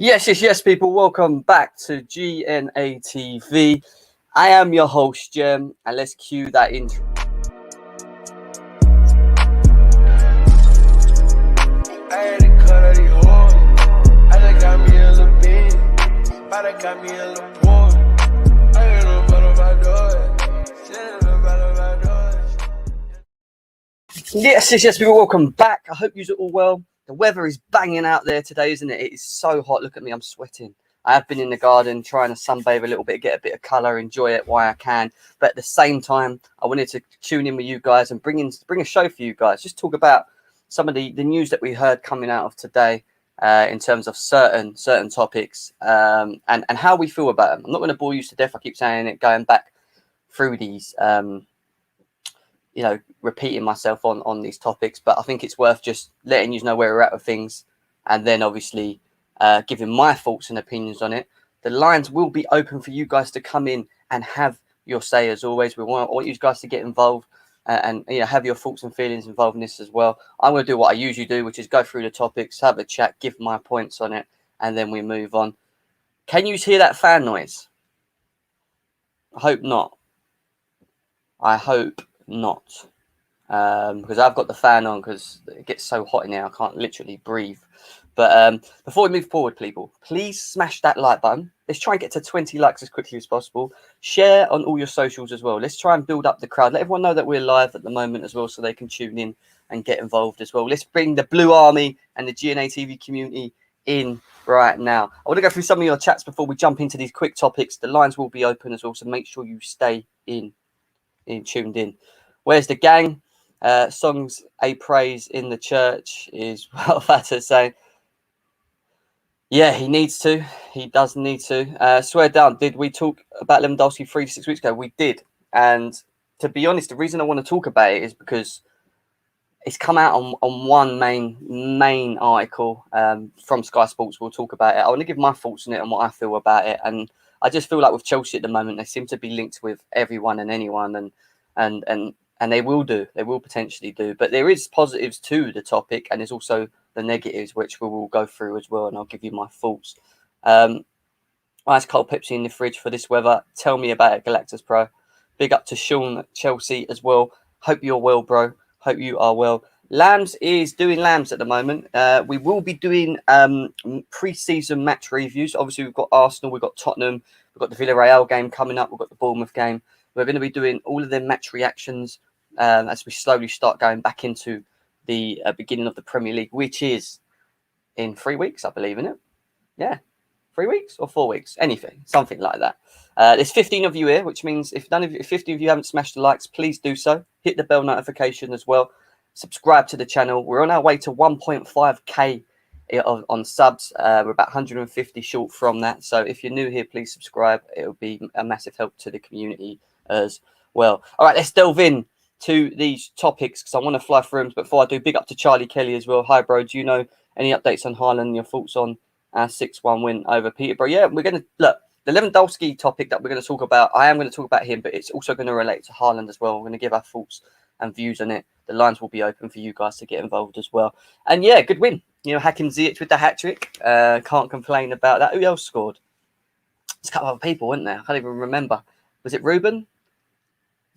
Yes, people. Welcome back to GNA TV. I am your host, Jem, and let's cue that intro. Yes, people. Welcome back. I hope you're all well. The weather is banging out there today, isn't it? It is so hot. Look at me, I'm sweating. I have been in the garden trying to sunbathe a little bit, get a bit of colour, enjoy it while I can. But at the same time, I wanted to tune in with you guys and bring a show for you guys. Just talk about some of the news that we heard coming out of today in terms of certain topics and how we feel about them. I'm not going to bore you to death. I keep saying it, going back through these repeating myself on these topics, but I think it's worth just letting you know where we're at with things, and then obviously giving my thoughts and opinions on it. The lines will be open for you guys to come in and have your say. As always, we want you guys to get involved and have your thoughts and feelings involved in this as well. I'm going to do what I usually do, which is go through the topics, have a chat, give my points on it, and then we move on. Can you hear that fan noise? I hope not. Because I've got the fan on because it gets so hot in here I can't literally breathe. But before we move forward, people, please smash that like button. Let's try and get to 20 likes as quickly as possible. Share on all your socials as well. Let's try and build up the crowd. Let everyone know that we're live at the moment as well, so they can tune in and get involved as well. Let's bring the Blue Army and the GNA TV community in right now. I want to go through some of your chats before we jump into these quick topics. The lines will be open as well, so make sure you stay tuned in. Where's the gang? Songs a praise in the church is what I've had to say. Yeah, he needs to. He does need to. Swear down. Did we talk about Lewandowski 3 to 6 weeks ago? We did. And to be honest, the reason I want to talk about it is because it's come out on one main article from Sky Sports. We'll talk about it. I want to give my thoughts on it and what I feel about it. And I just feel like with Chelsea at the moment, they seem to be linked with everyone and anyone, and they will potentially do. But there is positives to the topic, and there's also the negatives, which we will go through as well, and I'll give you my thoughts. Ice cold Pepsi in the fridge for this weather. Tell me about it, Galactus Pro. Big up to Sean at Chelsea as well. Hope you're well, bro. Hope you are well. Lambs is doing Lambs at the moment. We will be doing pre-season match reviews. Obviously, we've got Arsenal, we've got Tottenham, we've got the Villarreal game coming up, we've got the Bournemouth game. We're going to be doing all of them match reactions as we slowly start going back into the beginning of the Premier League, which is in 3 weeks, I believe, isn't it? Yeah, 3 weeks or 4 weeks, something like that. There's 15 of you here, which means if 50 of you haven't smashed the likes, please do so. Hit the bell notification as well. Subscribe to the channel. We're on our way to 1.5k on subs. We're about 150 short from that. So if you're new here, please subscribe. It will be a massive help to the community as well. All right, let's delve in to these topics because I want to fly through them. But before I do, big up to Charlie Kelly as well. Hi, bro. Do you know any updates on Haaland and your thoughts on our 6-1 win over Peterborough? Yeah, we're going to look. The Lewandowski topic that we're going to talk about, I am going to talk about him, but it's also going to relate to Haaland as well. We're going to give our thoughts and views on it. The lines will be open for you guys to get involved as well. And yeah, good win. Hakim Ziyech with the hat-trick. Can't complain about that. Who else scored? There's a couple of other people, weren't there? I can't even remember. Was it Ruben?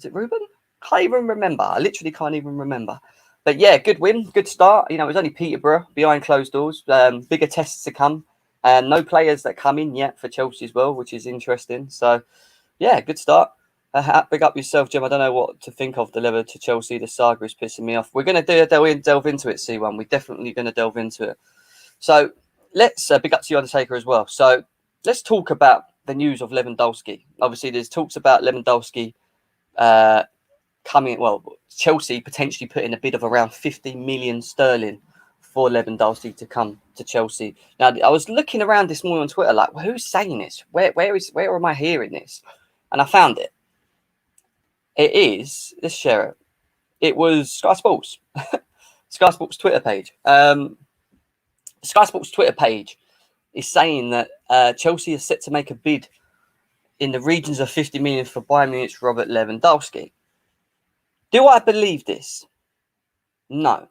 Can't even remember. I literally can't even remember. But yeah, good win. Good start. It was only Peterborough behind closed doors. Bigger tests to come. And no players that come in yet for Chelsea as well, which is interesting. So, yeah, good start. Big up yourself, Jim. I don't know what to think of the level to Chelsea. The saga is pissing me off. We're going to delve into it, C1. We're definitely going to delve into it. So, let's big up to you, Undertaker, as well. So, let's talk about the news of Lewandowski. Obviously, there's talks about Lewandowski Chelsea potentially putting a bid of around 50 million sterling for Lewandowski to come to Chelsea. Now, I was looking around this morning on Twitter, like, well, who's saying this? Where am I hearing this? And I found it. It is, let's share it. It was Sky Sports. Sky Sports Twitter page. Sky Sports Twitter page is saying that Chelsea is set to make a bid in the regions of 50 million for Bayern Munich's Robert Lewandowski. Do I believe this? No.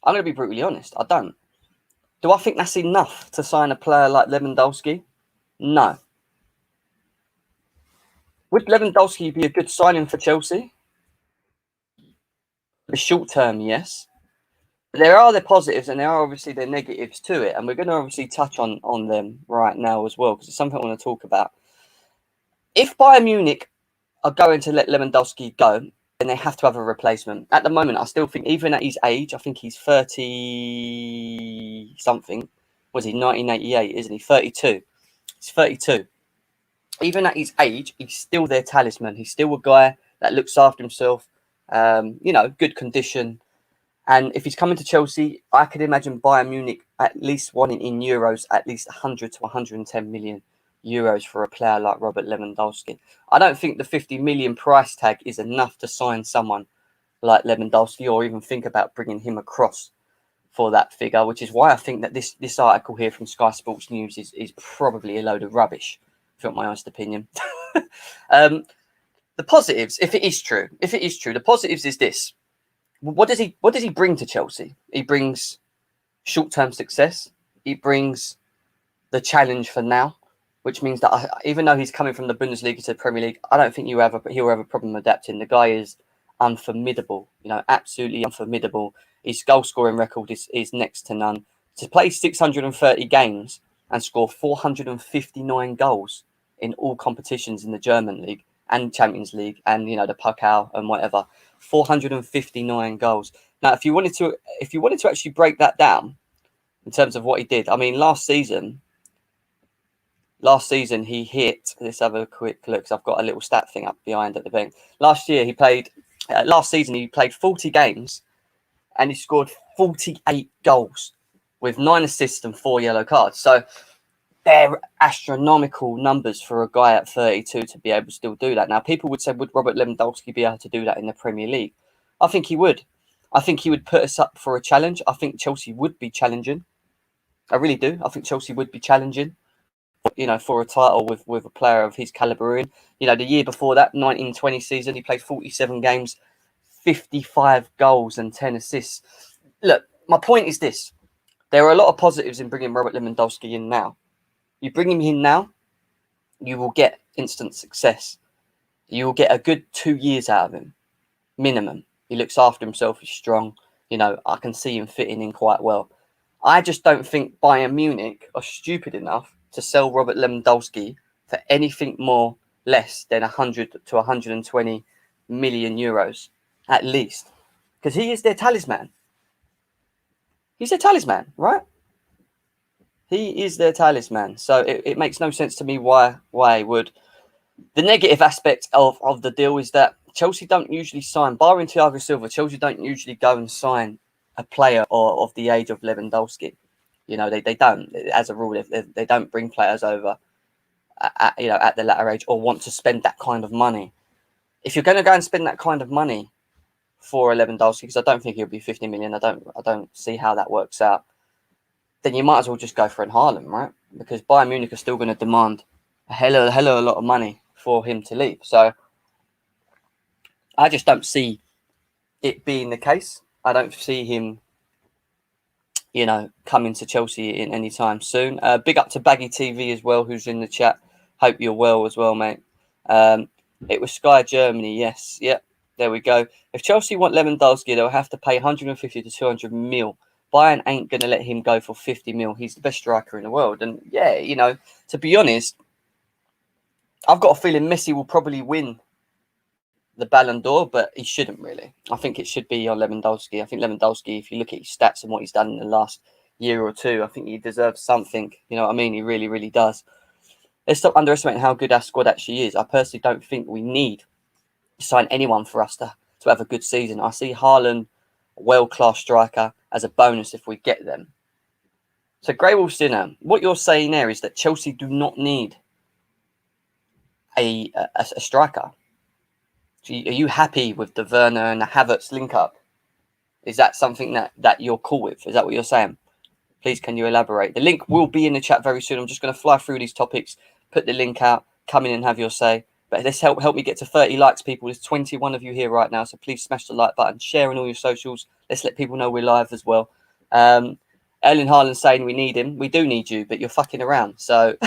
I'm going to be brutally honest. I don't. Do I think that's enough to sign a player like Lewandowski? No. Would Lewandowski be a good signing for Chelsea? The short term, yes. There are the positives and there are obviously the negatives to it, and we're going to obviously touch on them right now as well, because it's something I want to talk about. If Bayern Munich are going to let Lewandowski go, then they have to have a replacement. At the moment, I still think, even at his age, I think he's 30 something. Was he 1988? Isn't he 32? He's 32. Even at his age, he's still their talisman. He's still a guy that looks after himself. Good condition. And if he's coming to Chelsea, I could imagine Bayern Munich at least wanting in euros at least 100 to 110 million euros for a player like Robert Lewandowski. I don't think the 50 million price tag is enough to sign someone like Lewandowski, or even think about bringing him across for that figure, which is why I think that this article here from Sky Sports News is probably a load of rubbish, if you want my honest opinion. The positives, if it is true, the positives is this. What does he bring to Chelsea? He brings short-term success. He brings the challenge for now, which means that even though he's coming from the Bundesliga to the Premier League, I don't think he'll have a problem adapting. The guy is unformidable, absolutely unformidable. His goal-scoring record is next to none. To play 630 games and score 459 goals in all competitions in the German League and Champions League and the Pokal and whatever, 459 goals. Now, if you wanted to actually break that down in terms of what he did, I mean, last season he hit. Let's have a quick look. I've got a little stat thing up behind at the bank. Last season he played 40 games and he scored 48 goals with 9 assists and 4 yellow cards. So they're astronomical numbers for a guy at 32 to be able to still do that. Now, people would say, would Robert Lewandowski be able to do that in the Premier League? I think he would. I think he would put us up for a challenge. I think Chelsea would be challenging. I really do. I think Chelsea would be challenging, for a title with a player of his caliber. The year before that, 1920 season, he played 47 games, 55 goals and 10 assists. Look, my point is this. There are a lot of positives in bringing Robert Lewandowski in now. You bring him in now, you will get instant success. You will get a good 2 years out of him, minimum. He looks after himself, he's strong. I can see him fitting in quite well. I just don't think Bayern Munich are stupid enough to sell Robert Lewandowski for anything less than 100 to 120 million euros, at least. Because he is their talisman. He's their talisman, right? He is their talisman. So it makes no sense to me why he would. The negative aspect of the deal is that Chelsea don't usually sign, barring Thiago Silva, Chelsea don't usually go and sign a player of the age of Lewandowski. They don't, as a rule, they don't bring players over at the latter age or want to spend that kind of money. If you're going to go and spend that kind of money for a Lewandowski, because I don't think he'll be 50 million, I don't see how that works out, then you might as well just go for a Haaland, right? Because Bayern Munich are still going to demand a hell of a lot of money for him to leave. So I just don't see it being the case. I don't see him, coming to Chelsea in any time soon. Big up to Baggy TV as well, who's in the chat. Hope you're well as well, mate. It was Sky Germany, yes. Yep, there we go. If Chelsea want Lewandowski, they'll have to pay 150 to 200 mil. Bayern ain't going to let him go for 50 mil. He's the best striker in the world. And yeah, to be honest, I've got a feeling Messi will probably win the Ballon d'Or, but he shouldn't really. I think it should be on Lewandowski. I think Lewandowski, if you look at his stats and what he's done in the last year or two, I think he deserves something. You know what I mean? He really, really does. Let's stop underestimating how good our squad actually is. I personally don't think we need to sign anyone for us to have a good season. I see Haaland, a world-class striker, as a bonus if we get them. So Grey Wolf Sinner, what you're saying there is that Chelsea do not need a striker. Are you happy with the Werner and the Havertz link up? Is that something that you're cool with? Is that what you're saying? Please, can you elaborate? The link will be in the chat very soon. I'm just going to fly through these topics, put the link out, come in and have your say. But let's help me get to 30 likes, people. There's 21 of you here right now, so please smash the like button, share on all your socials. Let's let people know we're live as well. Erling Haaland saying we need him. We do need you, but you're fucking around. So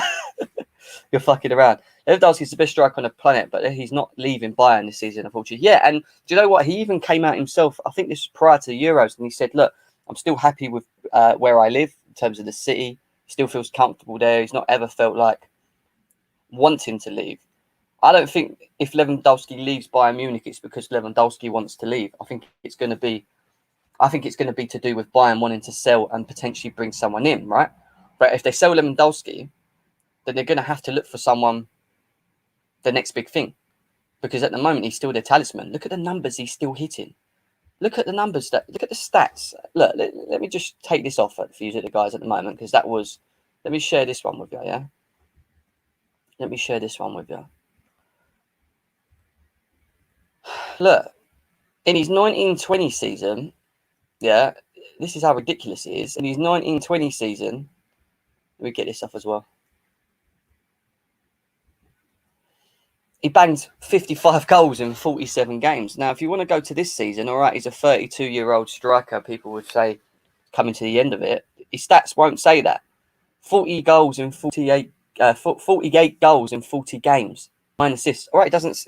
you're fucking around. Lewandowski's the best striker on the planet, but he's not leaving Bayern this season, unfortunately. Yeah, and do you know what? He even came out himself, I think this was prior to the Euros, and he said, look, I'm still happy with where I live in terms of the city. He still feels comfortable there. He's not ever felt like wanting to leave. I don't think if Lewandowski leaves Bayern Munich, it's because Lewandowski wants to leave. I think it's going to be to do with Bayern wanting to sell and potentially bring someone in, right? But if they sell Lewandowski, then they're going to have to look for someone, the next big thing. Because at the moment, he's still their talisman. Look at the numbers he's still hitting. Look at the numbers. Look at the stats. Look, let me just take this off for you the guys at the moment, because that was... Let me share this one with you, yeah? Let me share this one with you. Look, in his 1920 season, yeah, this is how ridiculous it is. In his 1920 season, let me get this off as well. He banged 55 goals in 47 games. Now, if you want to go to this season, all right, he's a 32-year-old striker, people would say, coming to the end of it. His stats won't say that. 40 goals in 48 goals in 40 games. 9 assists. All right, it doesn't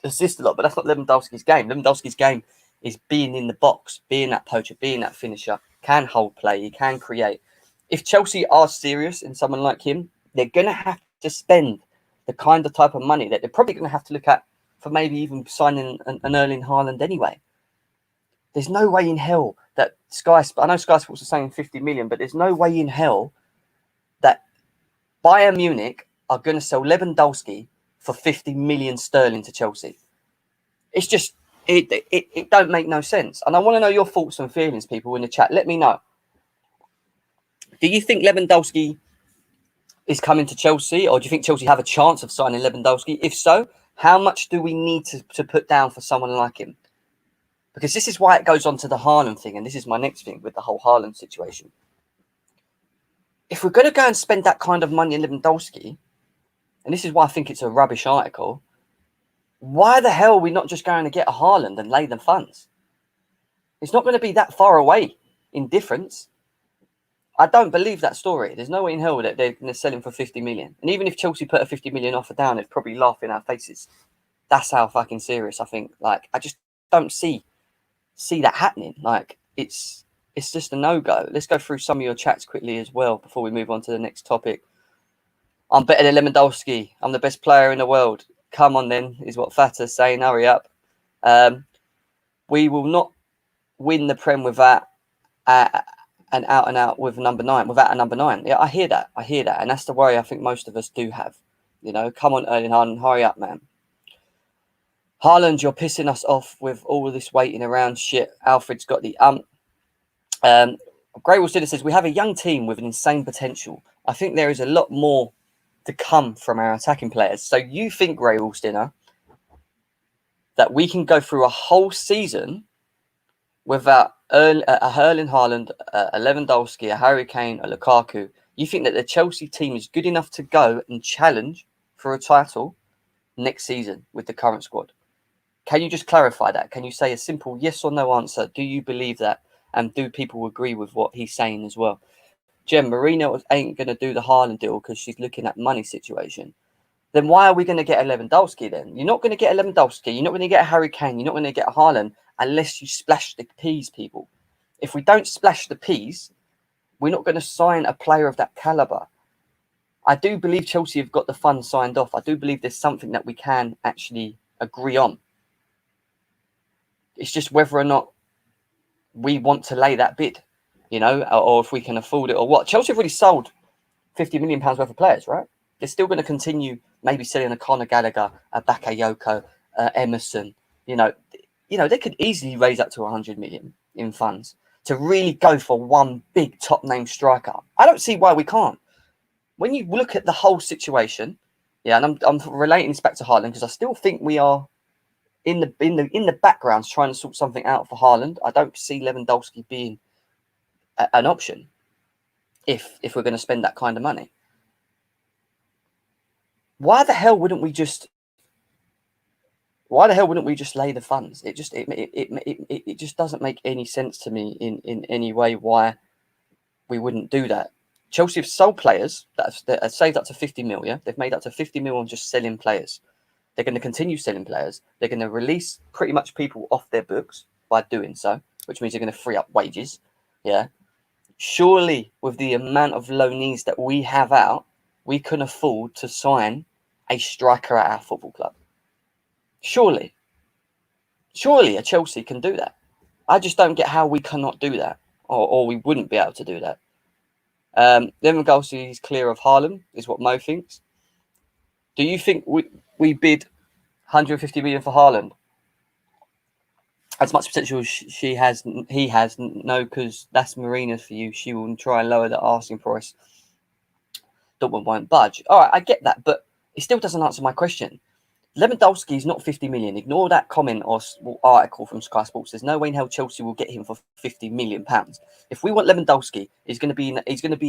assist a lot, but that's not Lewandowski's game. Lewandowski's game is being in the box, being that poacher, being that finisher, can hold play, he can create. If Chelsea are serious in someone like him, they're going to have to spend the kind of type of money that they're probably going to have to look at for maybe even signing an Erling Haaland anyway. There's no way in hell that I know Sky Sports are saying 50 million, but there's no way in hell that Bayern Munich are going to sell Lewandowski for 50 million sterling to Chelsea. It's just, it don't make no sense. And I want to know your thoughts and feelings, people, in the chat. Let me know. Do you think Lewandowski is coming to Chelsea, or do you think Chelsea have a chance of signing Lewandowski? If so, how much do we need to put down for someone like him? Because this is why it goes on to the Haaland thing, and this is my next thing with the whole Haaland situation. If we're going to go and spend that kind of money on Lewandowski, and this is why I think it's a rubbish article, why the hell are we not just going to get a Haaland and lay them funds? It's not going to be that far away in difference. I don't believe that story. There's no way in hell that they're going to sell him for 50 million. And even if Chelsea put a 50 million offer down, they'd probably laugh in our faces. That's how fucking serious I think. Like, I just don't see that happening. Like, it's just a no-go. Let's go through some of your chats quickly as well before we move on to the next topic. I'm better than Lewandowski. I'm the best player in the world. Come on then, is what Fatah's saying. Hurry up. We will not win the Prem without an out and out with number 9, without a number 9. Yeah, I hear that. And that's the worry I think most of us do have. You know, come on, Erling Haaland, hurry up, man. Haaland, you're pissing us off with all of this waiting around shit. Alfred's got the Grey Wolf says, we have a young team with an insane potential. I think there is a lot more to come from our attacking players. So you think, Grey Wolf Dinner, that we can go through a whole season without a Erling Haaland, a Lewandowski, a Harry Kane, a Lukaku? You think that the Chelsea team is good enough to go and challenge for a title next season with the current squad? Can you just clarify that? Can you say a simple yes or no answer? Do you believe that? And do people agree with what he's saying as well? Jem, Marino ain't going to do the Haaland deal because she's looking at money situation. Then why are we going to get a Lewandowski then? You're not going to get a Lewandowski. You're not going to get a Harry Kane. You're not going to get a Haaland unless you splash the peas, people. If we don't splash the peas, we're not going to sign a player of that caliber. I do believe Chelsea have got the funds signed off. I do believe there's something that we can actually agree on. It's just whether or not we want to lay that bid, you know, or if we can afford it or what. Chelsea have already sold £50 million worth of players, right? They're still going to continue maybe selling a Conor Gallagher, a Bakayoko, Emerson. You know, they could easily raise up to 100 million in funds to really go for one big top name striker. I don't see why we can't. When you look at the whole situation, yeah, and I'm relating this back to Haaland because I still think we are in the backgrounds trying to sort something out for Haaland. I don't see Lewandowski being an option if we're going to spend that kind of money. Why the hell wouldn't we just lay the funds? It just doesn't make any sense to me in any way why we wouldn't do that. Chelsea have sold players that have saved up to 50 mil, yeah? They've made up to 50 mil on just selling players. They're going to continue selling players. They're going to release pretty much people off their books by doing so, which means they're going to free up wages, yeah? Surely, with the amount of loanees that we have out, we can afford to sign a striker at our football club. Surely a Chelsea can do that. I just don't get how we cannot do that, or we wouldn't be able to do that. Lewandowski is clear of Haaland, is what Mo thinks. Do you think we bid 150 million for Haaland? As much potential as he has, no, because that's Marina's for you. She will try and lower the asking price. Dortmund won't budge. All right, I get that, but it still doesn't answer my question. Lewandowski is not 50 million. Ignore that comment or article from Sky Sports. There's no way in hell Chelsea will get him for 50 million pounds. If we want Lewandowski, he's going to be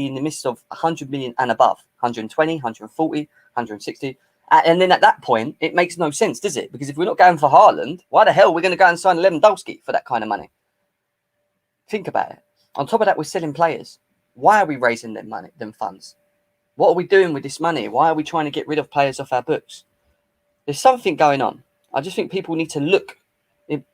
in the midst of 100 million and above, 120, 140, 160. And then at that point, it makes no sense, does it? Because if we're not going for Haaland, why the hell are we going to go and sign Lewandowski for that kind of money? Think about it. On top of that, we're selling players. Why are we raising them funds? What are we doing with this money? Why are we trying to get rid of players off our books? There's something going on. I just think people need to look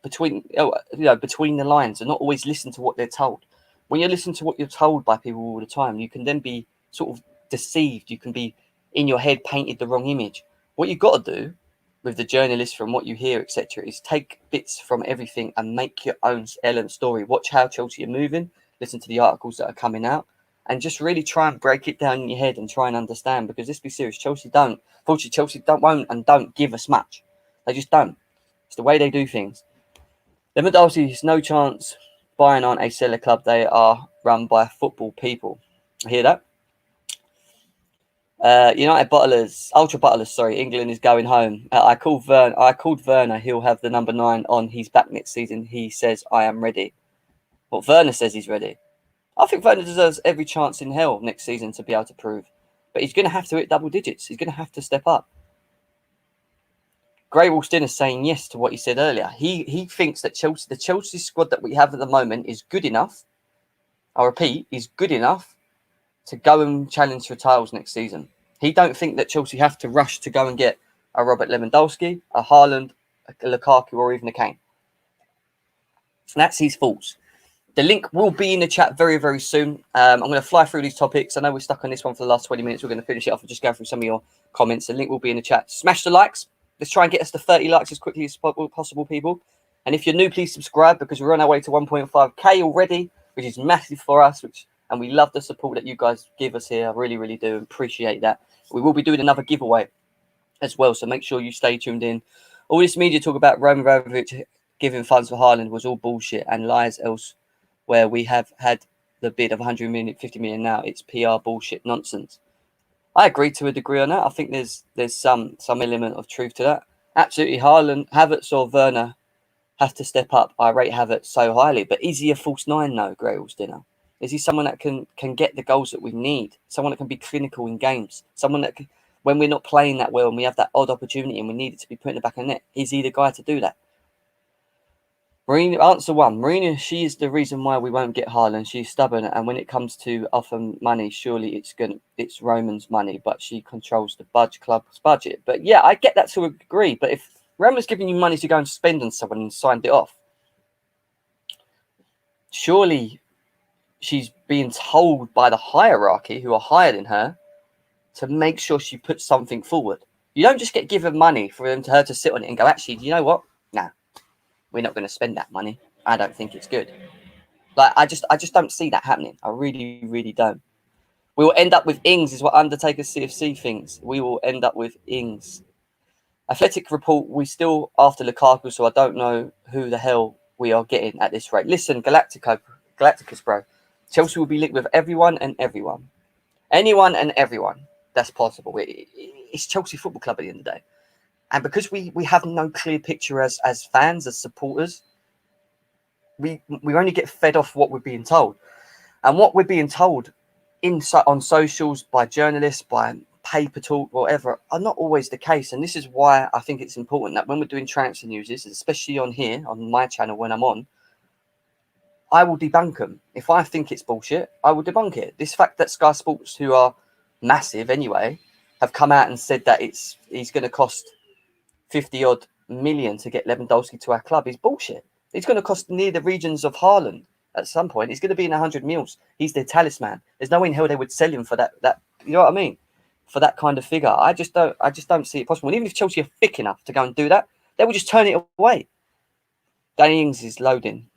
between the lines and not always listen to what they're told. When you listen to what you're told by people all the time, you can then be sort of deceived. You can be in your head painted the wrong image. What you've got to do with the journalists, from what you hear, etc., is take bits from everything and make your own story. Watch how Chelsea are moving. Listen to the articles that are coming out. And just really try and break it down in your head and try and understand, because let's be serious, Chelsea don't won't give us much. They just don't. It's the way they do things. Lewandowski has no chance. Bayern aren't a seller club. They are run by football people. I hear that. United bottlers, ultra bottlers, sorry, England is going home. I called Werner. He'll have the number 9 on. He's back next season. He says, I am ready. Well, Werner says he's ready. I think Werner deserves every chance in hell next season to be able to prove. But he's going to have to hit double digits. He's going to have to step up. Grey Woolston is saying yes to what he said earlier. He thinks that the Chelsea squad that we have at the moment is good enough. I repeat, is good enough to go and challenge for titles next season. He don't think that Chelsea have to rush to go and get a Robert Lewandowski, a Haaland, a Lukaku, or even a Kane. That's his faults. The link will be in the chat very, very soon. I'm going to fly through these topics. I know we're stuck on this one for the last 20 minutes. We're going to finish it off and just go through some of your comments. The link will be in the chat. Smash the likes. Let's try and get us to 30 likes as quickly as possible, people. And if you're new, please subscribe, because we're on our way to 1.5k already, which is massive for us. And we love the support that you guys give us here. I really, really do appreciate that. We will be doing another giveaway as well, so make sure you stay tuned in. All this media talk about Roman Abramovich giving funds for Haaland was all bullshit and lies else. Where we have had the bid of 150 million now, it's PR bullshit nonsense. I agree to a degree on that. I think there's some element of truth to that. Absolutely, Haaland, Havertz or Werner have to step up. I rate Havertz so highly, but is he a false 9 though, Grail's dinner? Is he someone that can get the goals that we need? Someone that can be clinical in games? Someone that can, when we're not playing that well and we have that odd opportunity and we need it to be put in the back of the net, is he the guy to do that? Marina, answer 1. Marina, she is the reason why we won't get Haaland. She's stubborn, and when it comes to offer money, surely it's Roman's money, but she controls the club's budget. But yeah, I get that to a degree. But if Roman's giving you money to go and spend on someone and signed it off, surely she's being told by the hierarchy, who are higher than her, to make sure she puts something forward. You don't just get given money for her to sit on it and go, actually, you know what? Nah. We're not going to spend that money. I don't think it's good. Like, I just don't see that happening. I really, really don't. We will end up with Ings, is what Undertaker CFC thinks. We will end up with Ings. Athletic report, we still after Lukaku, so I don't know who the hell we are getting at this rate. Listen, Galacticus, bro. Chelsea will be linked with everyone and everyone. Anyone and everyone. That's possible. It's Chelsea Football Club at the end of the day. And because we have no clear picture as fans, as supporters, we only get fed off what we're being told. And what we're being told on socials, by journalists, by paper talk, whatever, are not always the case. And this is why I think it's important that when we're doing transfer news, especially on here, on my channel when I'm on, I will debunk them. If I think it's bullshit, I will debunk it. This fact that Sky Sports, who are massive anyway, have come out and said that he's going to cost 50 odd million to get Lewandowski to our club is bullshit. It's going to cost near the regions of Haaland at some point. He's going to be in 100 mils. He's their talisman. There's no way in hell they would sell him for that. You know what I mean? For that kind of figure, I just don't see it possible. And even if Chelsea are thick enough to go and do that, they will just turn it away. Danny Ings is loading.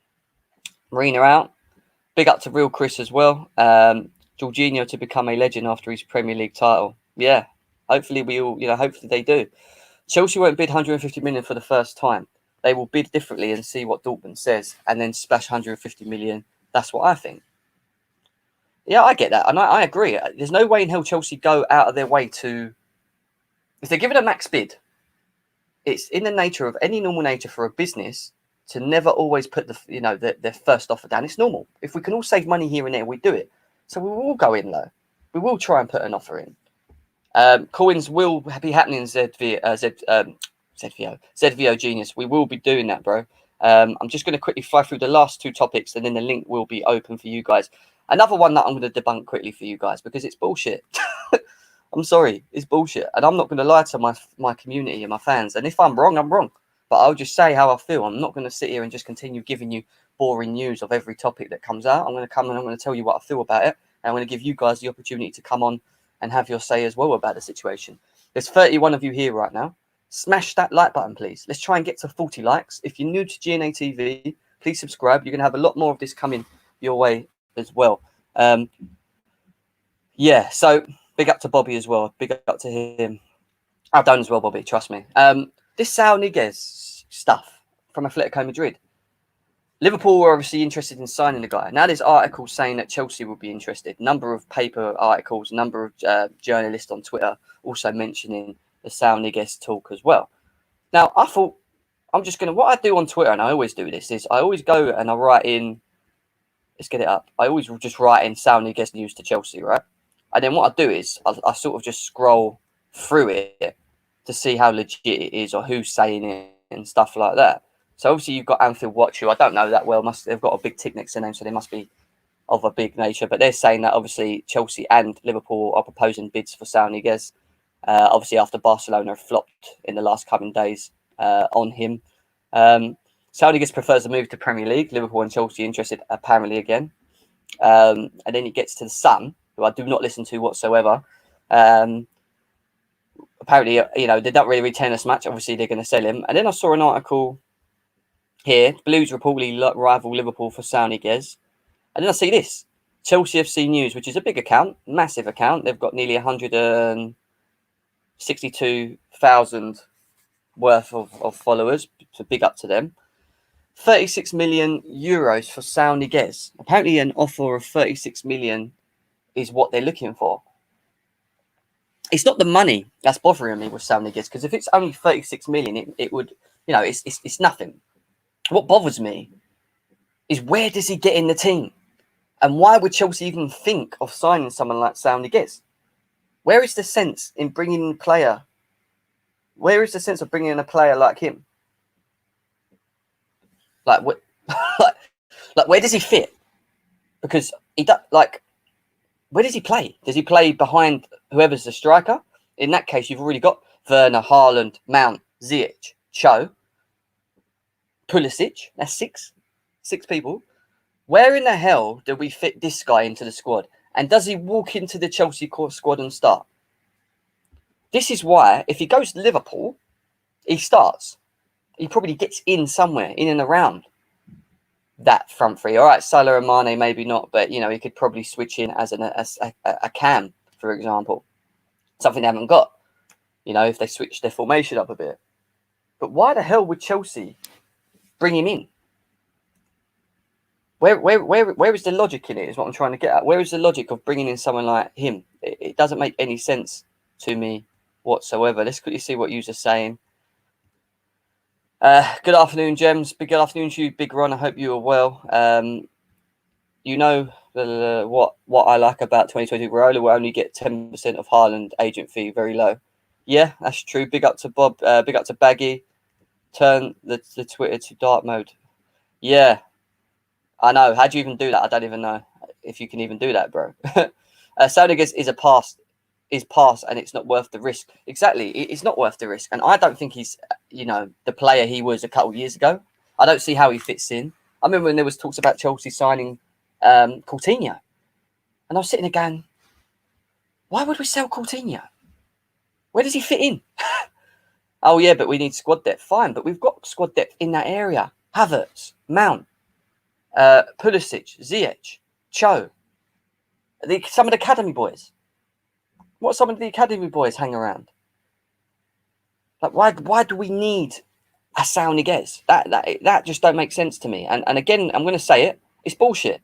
Marina out. Big up to Real Chris as well. Jorginho to become a legend after his Premier League title. Yeah, hopefully hopefully they do. Chelsea won't bid 150 million for the first time. They will bid differently and see what Dortmund says and then splash 150 million. That's what I think. Yeah, I get that. And I agree. There's no way in hell Chelsea go out of their way to... If they're given a max bid, it's in the nature of any normal nature for a business to never always put their first offer down. It's normal. If we can all save money here and there, we do it. So we will all go in low. We will try and put an offer in. Coins will be happening in ZVO Genius. We will be doing that, bro. I'm just going to quickly fly through the last two topics and then the link will be open for you guys. Another one that I'm going to debunk quickly for you guys because it's bullshit. I'm sorry, it's bullshit. And I'm not going to lie to my community and my fans. And if I'm wrong, I'm wrong. But I'll just say how I feel. I'm not going to sit here and just continue giving you boring news of every topic that comes out. I'm going to come and I'm going to tell you what I feel about it. And I'm going to give you guys the opportunity to come on and have your say as well about the situation. There's 31 of you here right now. Smash that like button, please. Let's try and get to 40 likes. If you're new to GNA TV, please subscribe. You're going to have a lot more of this coming your way as well. Yeah, so big up to Bobby as well. Big up to him. I've done as well, Bobby, trust me. This Saúl Ñíguez stuff from Atletico Madrid. Liverpool were obviously interested in signing the guy. Now there's articles saying that Chelsea will be interested. Number of paper articles, number of journalists on Twitter also mentioning the Saúl Ñíguez talk as well. Now, I thought, what I do on Twitter, and I always do this, is I always go and I write in, let's get it up. I always just write in Saúl Ñíguez news to Chelsea, right? And then what I do is I sort of just scroll through it to see how legit it is or who's saying it and stuff like that. So obviously you've got Anfield Watch, who I don't know that well. They've got a big tick next to their name, so they must be of a big nature. But they're saying that obviously Chelsea and Liverpool are proposing bids for Saúl Ñíguez. Obviously after Barcelona have flopped in the last coming days on him. Saúl Ñíguez prefers to move to Premier League. Liverpool and Chelsea interested apparently again. And then he gets to the Sun, who I do not listen to whatsoever. Apparently, they don't really retain us much. Obviously, they're going to sell him. And then I saw an article here. Blues reportedly rival Liverpool for Saúl Ñíguez. And then I see this. Chelsea FC News, which is a big account, massive account. They've got nearly 162,000 worth of followers. So big up to them. 36 million euros for Saúl Ñíguez. Apparently, an offer of 36 million is what they're looking for. It's not the money that's bothering me with Saúl Ñíguez, because if it's only 36 million, it would, it's nothing. What bothers me is where does he get in the team? And why would Chelsea even think of signing someone like Saúl Ñíguez? Where is the sense in bringing in a player? Where is the sense of bringing in a player like him? Like, what? like, where does he fit? Because where does he play? Does he play behind whoever's the striker? In that case, you've already got Werner, Haaland, Mount, Ziyech, Cho, Pulisic. That's six people. Where in the hell do we fit this guy into the squad? And does he walk into the Chelsea squad and start? This is why, if he goes to Liverpool, he starts. He probably gets in somewhere, in and around that front three. All right, Salah and Mane, maybe not, but, he could probably switch in as a cam, for example. Something they haven't got, if they switch their formation up a bit. But why the hell would Chelsea bring him in? Where is the logic in it, is what I'm trying to get at. Where is the logic of bringing in someone like him? It doesn't make any sense to me whatsoever. Let's quickly see what you're saying. Good afternoon, Gems. Good afternoon to you, Big Ron. I hope you are well. What I like about 2020, Raiola will only get 10% of Haaland agent fee, very low. Yeah, that's true. Big up to Bob. Big up to Baggy. Turn the Twitter to dark mode. Yeah. I know. How do you even do that? I don't even know if you can even do that, bro. Saúl Ñíguez is pass, and it's not worth the risk. Exactly, it's not worth the risk, and I don't think he's, the player he was a couple of years ago. I don't see how he fits in. I remember when there was talks about Chelsea signing Coutinho, and I was sitting there going, "Why would we sell Coutinho? Where does he fit in?" Oh yeah, but we need squad depth. Fine, but we've got squad depth in that area. Havertz, Mount, Pulisic, Ziyech, Cho, some of the academy boys. What some of the academy boys hang around? Like, why do we need a Saúl Ñíguez? That just don't make sense to me. And again, I'm going to say it. It's bullshit.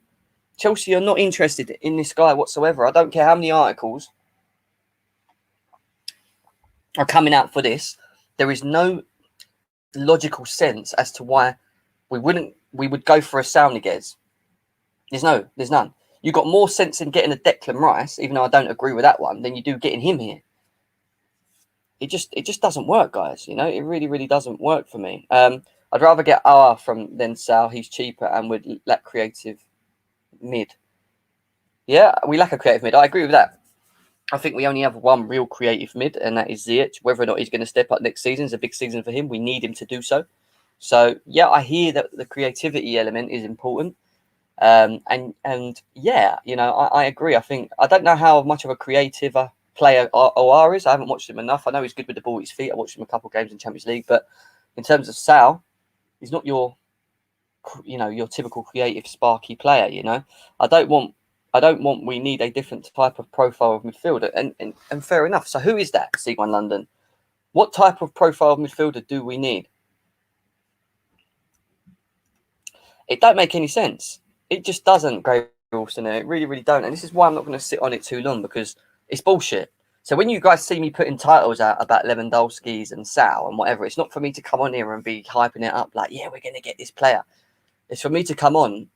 Chelsea are not interested in this guy whatsoever. I don't care how many articles are coming out for this. There is no logical sense as to why we would go for a Saúl Ñíguez. There's none. You got more sense in getting a Declan Rice, even though I don't agree with that one, than you do getting him here. It just doesn't work, guys. It really, really doesn't work for me. I'd rather get R than Sal. He's cheaper and would lack creative mid. Yeah, we lack a creative mid. I agree with that. I think we only have one real creative mid, and that is Ziyech. Whether or not he's going to step up next season is a big season for him. We need him to do so. So yeah, I hear that the creativity element is important. And yeah, I agree. I don't know how much of a creative player OR is. I haven't watched him enough. I know he's good with the ball at his feet. I watched him a couple of games in Champions League, but in terms of Sal, he's not your typical creative, sparky player. I don't want. We need a different type of profile of midfielder, and fair enough. So who is that? C1 London. What type of profile of midfielder do we need? It don't make any sense. It just doesn't, Gray Wilson. It really, really don't. And this is why I'm not going to sit on it too long, because it's bullshit. So when you guys see me putting titles out about Lewandowski's and Sal and whatever, it's not for me to come on here and be hyping it up like, yeah, we're going to get this player. It's for me to come on,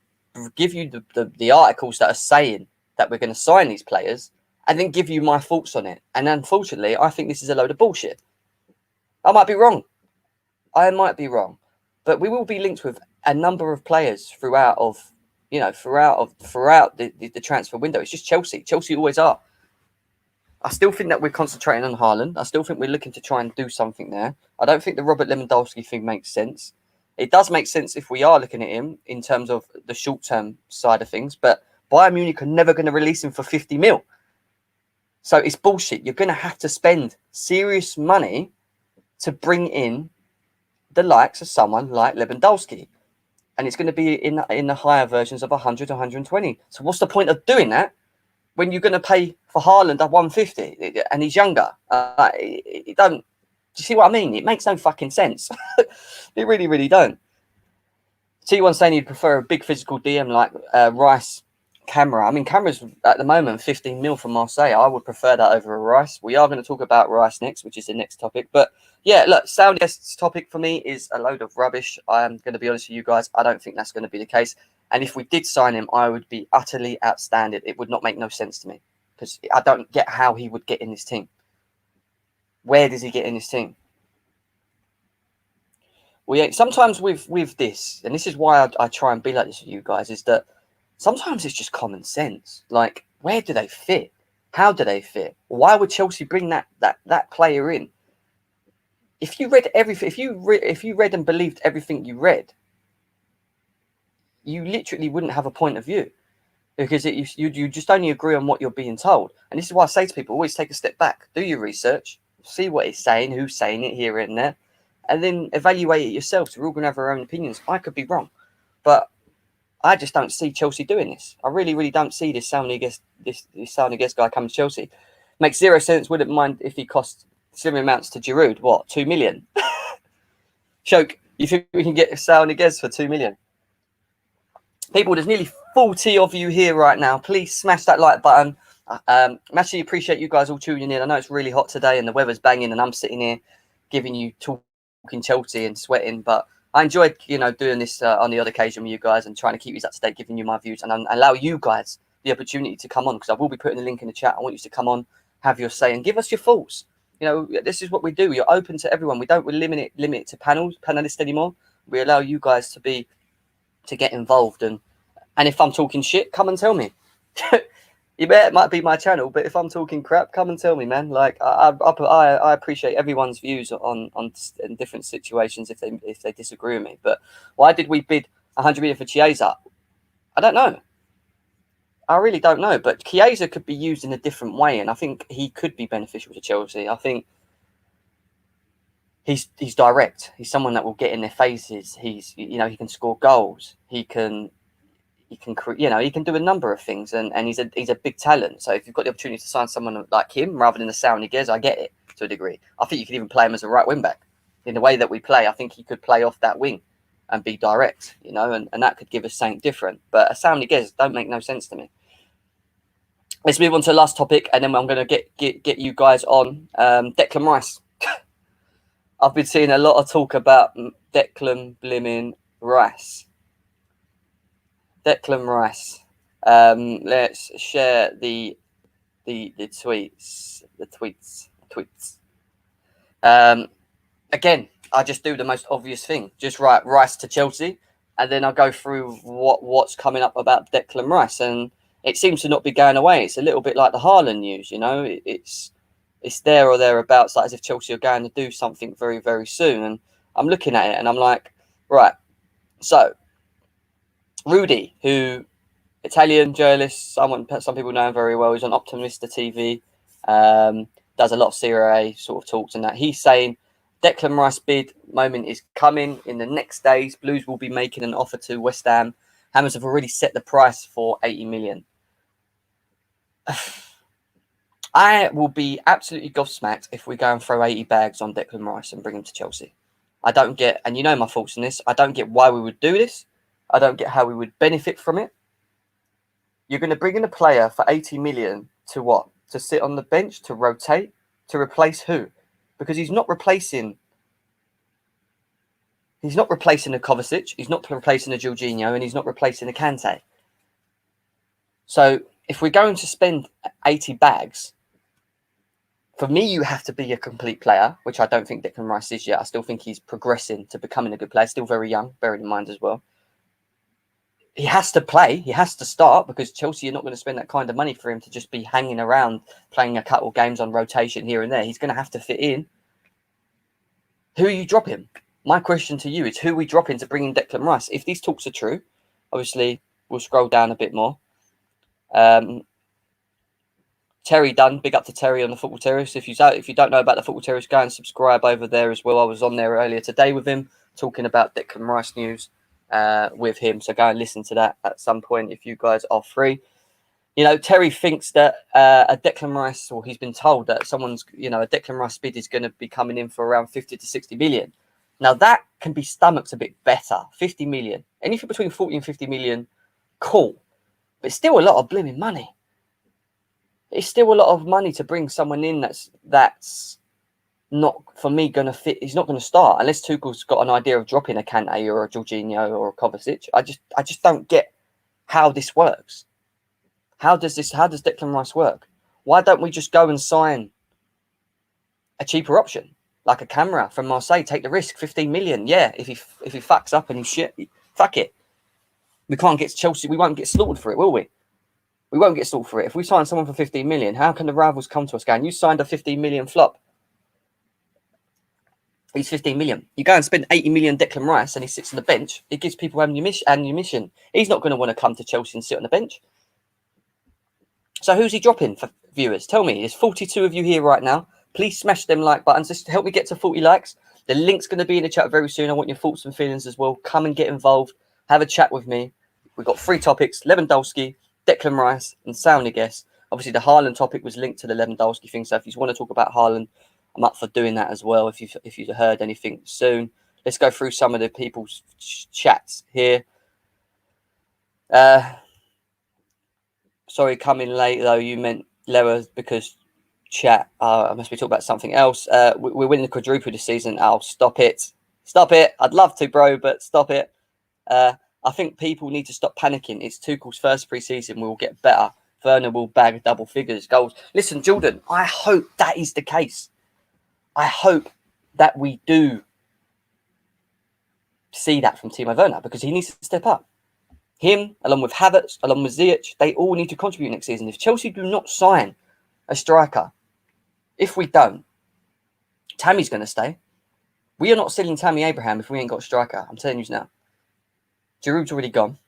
give you the articles that are saying that we're going to sign these players, and then give you my thoughts on it. And unfortunately, I think this is a load of bullshit. I might be wrong. But we will be linked with a number of players throughout the transfer window. It's just Chelsea. Chelsea always are. I still think that we're concentrating on Haaland. I still think we're looking to try and do something there. I don't think the Robert Lewandowski thing makes sense. It does make sense if we are looking at him in terms of the short-term side of things, but Bayern Munich are never going to release him for 50 mil. So it's bullshit. You're going to have to spend serious money to bring in the likes of someone like Lewandowski. And it's going to be in the higher versions of 100, 120. So what's the point of doing that when you're going to pay for Haaland at 150 and he's younger? Do you see what I mean? It makes no fucking sense. It really, really don't. T1 saying he'd prefer a big physical DM like Rice Camera. I mean, Camera's at the moment 15 mil from Marseille. I would prefer that over a Rice. We are going to talk about Rice next, which is the next topic. But yeah, look, Saúl Ñíguez's topic for me is a load of rubbish. I'm going to be honest with you guys. I don't think that's going to be the case. And if we did sign him, I would be utterly outstanding. It would not make no sense to me, because I don't get how he would get in this team. Where does he get in this team? Well, sometimes with this, and this is why I try and be like this with you guys, is that sometimes it's just common sense. Like, where do they fit? How do they fit? Why would Chelsea bring that player in? If you read everything, if you read and believed everything you read, you literally wouldn't have a point of view, because you just only agree on what you're being told. And this is why I say to people, always take a step back, do your research, see what it's saying, who's saying it here and there, and then evaluate it yourself. So we're all going to have our own opinions. I could be wrong, but I just don't see Chelsea doing this. I really, really don't see this Saúl Ñíguez guy coming to Chelsea. Makes zero sense. Wouldn't mind if he cost similar amounts to Giroud. What, 2 million? Choke, you think we can get Saúl Ñíguez for 2 million? People, there's nearly 40 of you here right now. Please smash that like button. Actually appreciate you guys all tuning in. I know it's really hot today and the weather's banging, and I'm sitting here giving you talking Chelsea and sweating, but I enjoyed, doing this on the odd occasion with you guys and trying to keep you up to date, giving you my views, and allow you guys the opportunity to come on, because I will be putting a link in the chat. I want you to come on, have your say, and give us your thoughts. This is what we do. You're open to everyone. We don't limit it to panelists anymore. We allow you guys to get involved and And if I'm talking shit, come and tell me. It might be my channel, but if I'm talking crap, come and tell me, man. Like I appreciate everyone's views on in different situations if they disagree with me. But why did we bid 100 million for Chiesa? I don't know. I really don't know. But Chiesa could be used in a different way, and I think he could be beneficial to Chelsea. I think he's direct. He's someone that will get in their faces. He can score goals. He can he can do a number of things, and he's a big talent. So if you've got the opportunity to sign someone like him rather than the Saúl Ñíguez, I get it to a degree. I think you could even play him as a right wing back. In the way that we play, I think he could play off that wing and be direct, and that could give us something different. But a Saúl Ñíguez don't make no sense to me. Let's move on to the last topic, and then I'm going to get you guys on Declan Rice. I've been seeing a lot of talk about Declan Blimmin Rice. Declan Rice. Let's share the tweets. Again, I just do the most obvious thing. Just write Rice to Chelsea, and then I go through what's coming up about Declan Rice, and it seems to not be going away. It's a little bit like the Haaland news, It's there or thereabouts, like as if Chelsea are going to do something very, very soon. And I'm looking at it, and I'm like, right, so Rudy, who Italian journalist, some people know him very well. He's on Optimista TV, does a lot of Serie A sort of talks and that. He's saying Declan Rice bid moment is coming in the next days. Blues will be making an offer to West Ham. Hammers have already set the price for 80 million. I will be absolutely gobsmacked if we go and throw 80 bags on Declan Rice and bring him to Chelsea. I don't get, and you know my thoughts on this, I don't get why we would do this. I don't get how we would benefit from it. You're going to bring in a player for 80 million to what? To sit on the bench, to rotate, to replace who? Because he's not replacing a Kovacic, he's not replacing a Jorginho, and he's not replacing a Kante. So if we're going to spend 80 bags, for me, you have to be a complete player, which I don't think Declan Rice is yet. I still think he's progressing to becoming a good player. Still very young, bearing in mind as well. He has to play. He has to start because Chelsea are not going to spend that kind of money for him to just be hanging around, playing a couple of games on rotation here and there. He's going to have to fit in. Who are you dropping? My question to you is who are we dropping to bring in Declan Rice? If these talks are true, obviously, we'll scroll down a bit more. Terry Dunn, big up to Terry on the Football Terrace. If you don't know about the Football Terrace, go and subscribe over there as well. I was on there earlier today with him talking about Declan Rice news with him. So go and listen to that at some point if you guys are free. Terry thinks that a Declan Rice, or he's been told that a Declan Rice bid is going to be coming in for around 50 to 60 million. Now that can be stomached a bit better. 50 million, anything between 40 and 50 million, cool. But it's still a lot of blimmin' money. It's still a lot of money to bring someone in that's not, for me, going to fit. He's not going to start unless Tuchel's got an idea of dropping a Kante or a Jorginho or a Kovacic. I just don't get how this works. How does Declan Rice work? Why don't we just go and sign a cheaper option, like a Camera from Marseille? Take the risk, 15 million. Yeah, if he fucks up and he's shit, fuck it. We can't get Chelsea. We won't get slaughtered for it, will we? We won't get slaughtered for it. If we sign someone for 15 million, how can the rivals come to us going, you signed a 15 million flop? He's 15 million. You go and spend 80 million Declan Rice and he sits on the bench. It gives people ammunition. He's not going to want to come to Chelsea and sit on the bench. So who's he dropping for viewers? Tell me. There's 42 of you here right now. Please smash them like buttons. Just help me get to 40 likes. The link's going to be in the chat very soon. I want your thoughts and feelings as well. Come and get involved. Have a chat with me. We've got 3 topics. Lewandowski, Declan Rice and Saúl Ñíguez. Obviously, the Haaland topic was linked to the Lewandowski thing. So if you want to talk about Haaland, I'm up for doing that as well. If you've heard anything soon, let's go through some of the people's chats here. Sorry, coming late though. You meant Lewa because chat. I must be talking about something else. We're winning the quadruple this season. Oh, stop it! Stop it! I'd love to, bro, but stop it. I think people need to stop panicking. It's Tuchel's first pre-season. We'll get better. Werner will bag double figures goals. Listen, Jordan, I hope that is the case. I hope that we do see that from Timo Werner because he needs to step up. Him, along with Havertz, along with Ziyech, they all need to contribute next season. If Chelsea do not sign a striker, if we don't, Tammy's going to stay. We are not selling Tammy Abraham if we ain't got a striker. I'm telling you now. Giroud's already gone.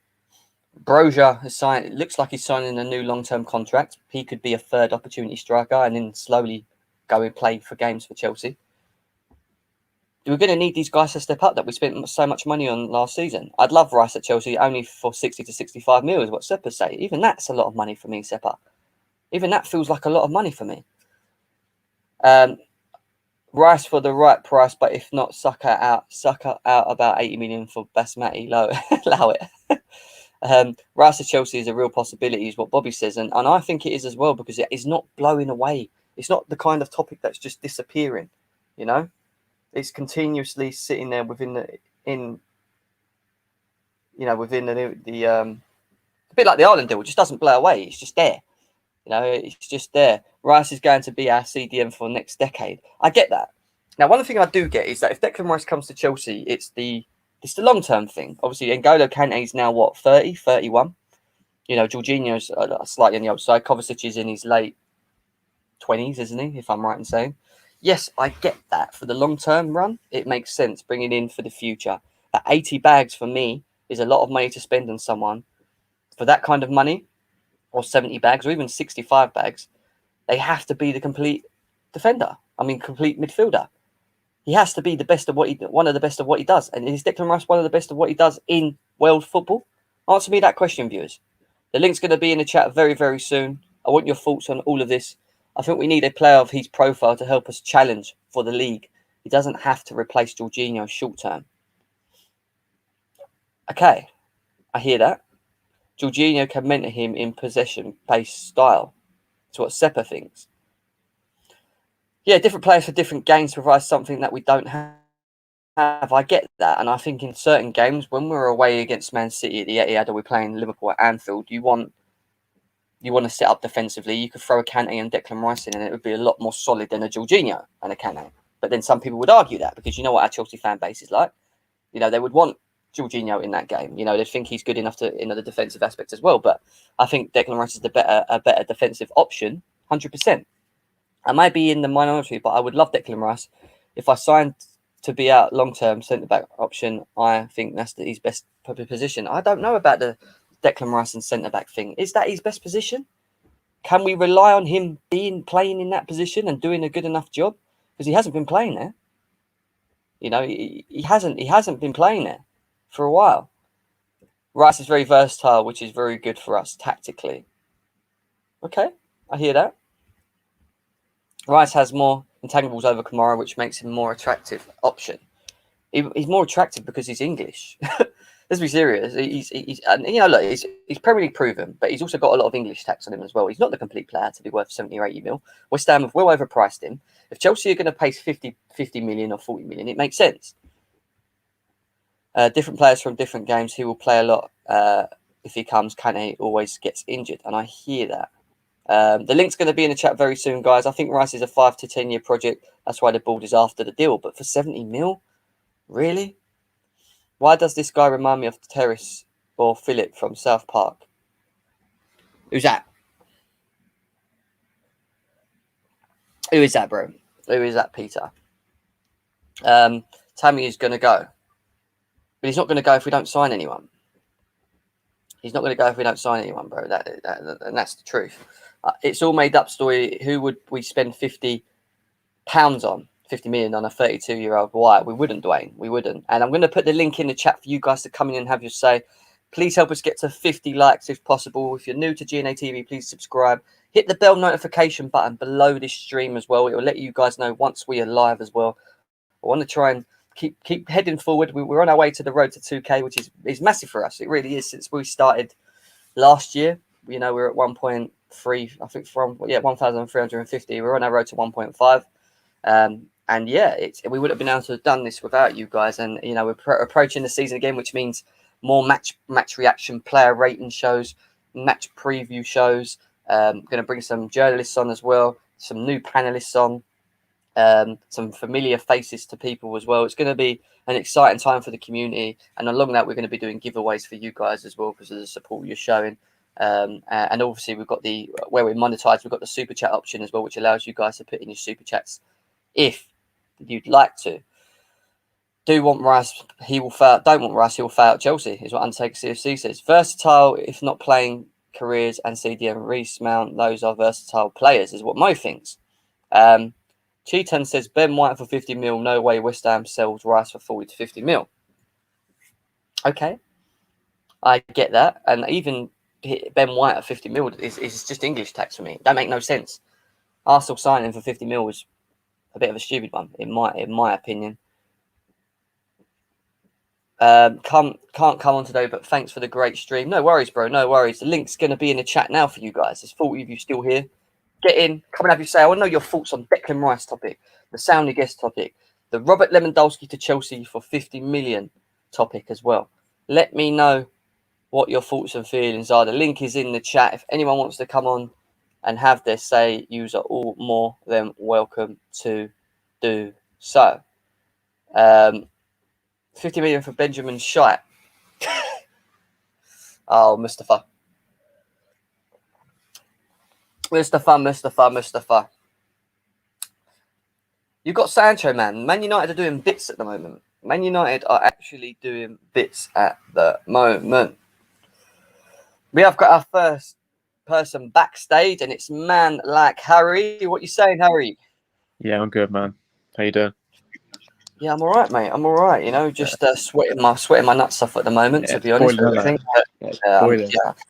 Broja has signed. It looks like he's signing a new long-term contract. He could be a third opportunity striker and then slowly go and play for games for Chelsea. We're going to need these guys to step up that we spent so much money on last season. I'd love Rice at Chelsea only for 60 to 65 mil is what Seppa say. Even that's a lot of money for me, Seppa. Even that feels like a lot of money for me. Rice for the right price, but if not, suck out about 80 million for Basmati. Allow it. Rice at Chelsea is a real possibility, is what Bobby says, and I think it is as well, because it is not blowing away. It's not the kind of topic that's just disappearing, you know. It's continuously sitting there within the a bit like the Haaland deal. It just doesn't blow away. It's just there. You know, it's just there. Rice is going to be our CDM for next decade. I get that. Now, one thing I do get is that if Declan Rice comes to Chelsea, it's the long-term thing. Obviously, N'Golo Kante is now, what, 30, 31? You know, Jorginho's slightly on the old side. Kovacic is in his late 20s, isn't he, if I'm right in saying? Yes, I get that. For the long-term run, it makes sense bringing in for the future. That 80 bags for me is a lot of money to spend on someone. For that kind of money, or 70 bags, or even 65 bags, they have to be the complete defender. I mean, complete midfielder. He has to be the best of one of the best of what he does. And is Declan Rice one of the best of what he does in world football? Answer me that question, viewers. The link's going to be in the chat very, very soon. I want your thoughts on all of this. I think we need a player of his profile to help us challenge for the league. He doesn't have to replace Jorginho short term. Okay, I hear that. Jorginho can mentor him in possession-based style. That's what Seppa thinks. Yeah, different players for different games provide something that we don't have. I get that. And I think in certain games, when we're away against Man City at the Etihad or we're playing Liverpool at Anfield, you want to set up defensively. You could throw a Kante and Declan Rice in and it would be a lot more solid than a Jorginho and a Kante. But then some people would argue that, because you know what our Chelsea fan base is like. You know, they would want Jorginho in that game. You know, they think he's good enough to the defensive aspect as well. But I think Declan Rice is a better defensive option, 100%. I might be in the minority, but I would love Declan Rice. If I signed to be out long-term centre-back option, I think that's his best position. I don't know about the Declan Rice and centre-back thing. Is that his best position? Can we rely on him playing in that position and doing a good enough job? Because he hasn't been playing there. You know, he hasn't been playing there for a while. Rice is very versatile, which is very good for us tactically. Okay, I hear that. Rice has more intangibles over Kamara, which makes him a more attractive option. He's more attractive because he's English. Let's be serious. He's Premier League proven, but he's also got a lot of English tax on him as well. He's not the complete player to be worth 70 or 80 mil. West Ham have well overpriced him. If Chelsea are going to pay 50 million or 40 million, it makes sense. Different players from different games. He will play a lot if he comes. Kante always gets injured, and I hear that. The link's going to be in the chat very soon, guys. I think Rice is a 5 to 10 year project. That's why the board is after the deal. But for 70 mil, really? Why does this guy remind me of Terrace or Philip from South Park? Who's that? Who is that, bro? Who is that, Peter? Tammy is going to go. But he's not going to go if we don't sign anyone. He's not going to go if we don't sign anyone, bro. And that's the truth. It's all made up story. Who would we spend £50 on? 50 million on a 32-year-old. Why? We wouldn't, Dwayne. We wouldn't. And I'm going to put the link in the chat for you guys to come in and have your say. Please help us get to 50 likes if possible. If you're new to GNA TV, please subscribe. Hit the bell notification button below this stream as well. It will let you guys know once we are live as well. I want to try and keep heading forward. We're on our way to the road to 2K, which is massive for us. It really is. Since we started last year, you know, we're at 1.3, I think, from 1,350. We're on our road to 1.5. And yeah, we would have been able to have done this without you guys. And, you know, we're approaching the season again, which means more match reaction, player rating shows, match preview shows. Going to bring some journalists on as well, some new panelists on. some familiar faces to people as well. It's going to be an exciting time for the community, and along that, we're going to be doing giveaways for you guys as well because of the support you're showing. And obviously, we've got where we're monetized. We've got the super chat option as well, which allows you guys to put in your super chats if you'd like to. Do want Rice, he will fail. Don't want Rice, he will fail at Chelsea, is what Undertaker CFC says. Versatile, if not playing careers, and CDM Reece Mount, those are versatile players, is what Mo thinks. Cheaton says Ben White for 50 mil. No way West Ham sells Rice for 40 to 50 mil. Okay, I get that, and even Ben White at 50 mil is just English tax for me. That make no sense. Arsenal signing for 50 mil was a bit of a stupid one, in my opinion. Can't come on today, but thanks for the great stream. No worries, bro. No worries. The link's going to be in the chat now for you guys. There's 40 of you still here. Get in. Come and have your say. I want to know your thoughts on Declan Rice topic, the Saúl Ñíguez topic, the Robert Lewandowski to Chelsea for 50 million topic as well. Let me know what your thoughts and feelings are. The link is in the chat. If anyone wants to come on and have their say, you are all more than welcome to do so. 50 million for Benjamin Shite. Oh, Mustafa. You've got Sancho, man. Man United are doing bits at the moment. Man United are actually doing bits at the moment. We have got our first person backstage, and it's man like Harry. What you saying, Harry? Yeah, I'm good, man. How you doing? Yeah, I'm all right, mate. I'm all right. You know, just sweating my nuts off at the moment, to be honest with you. I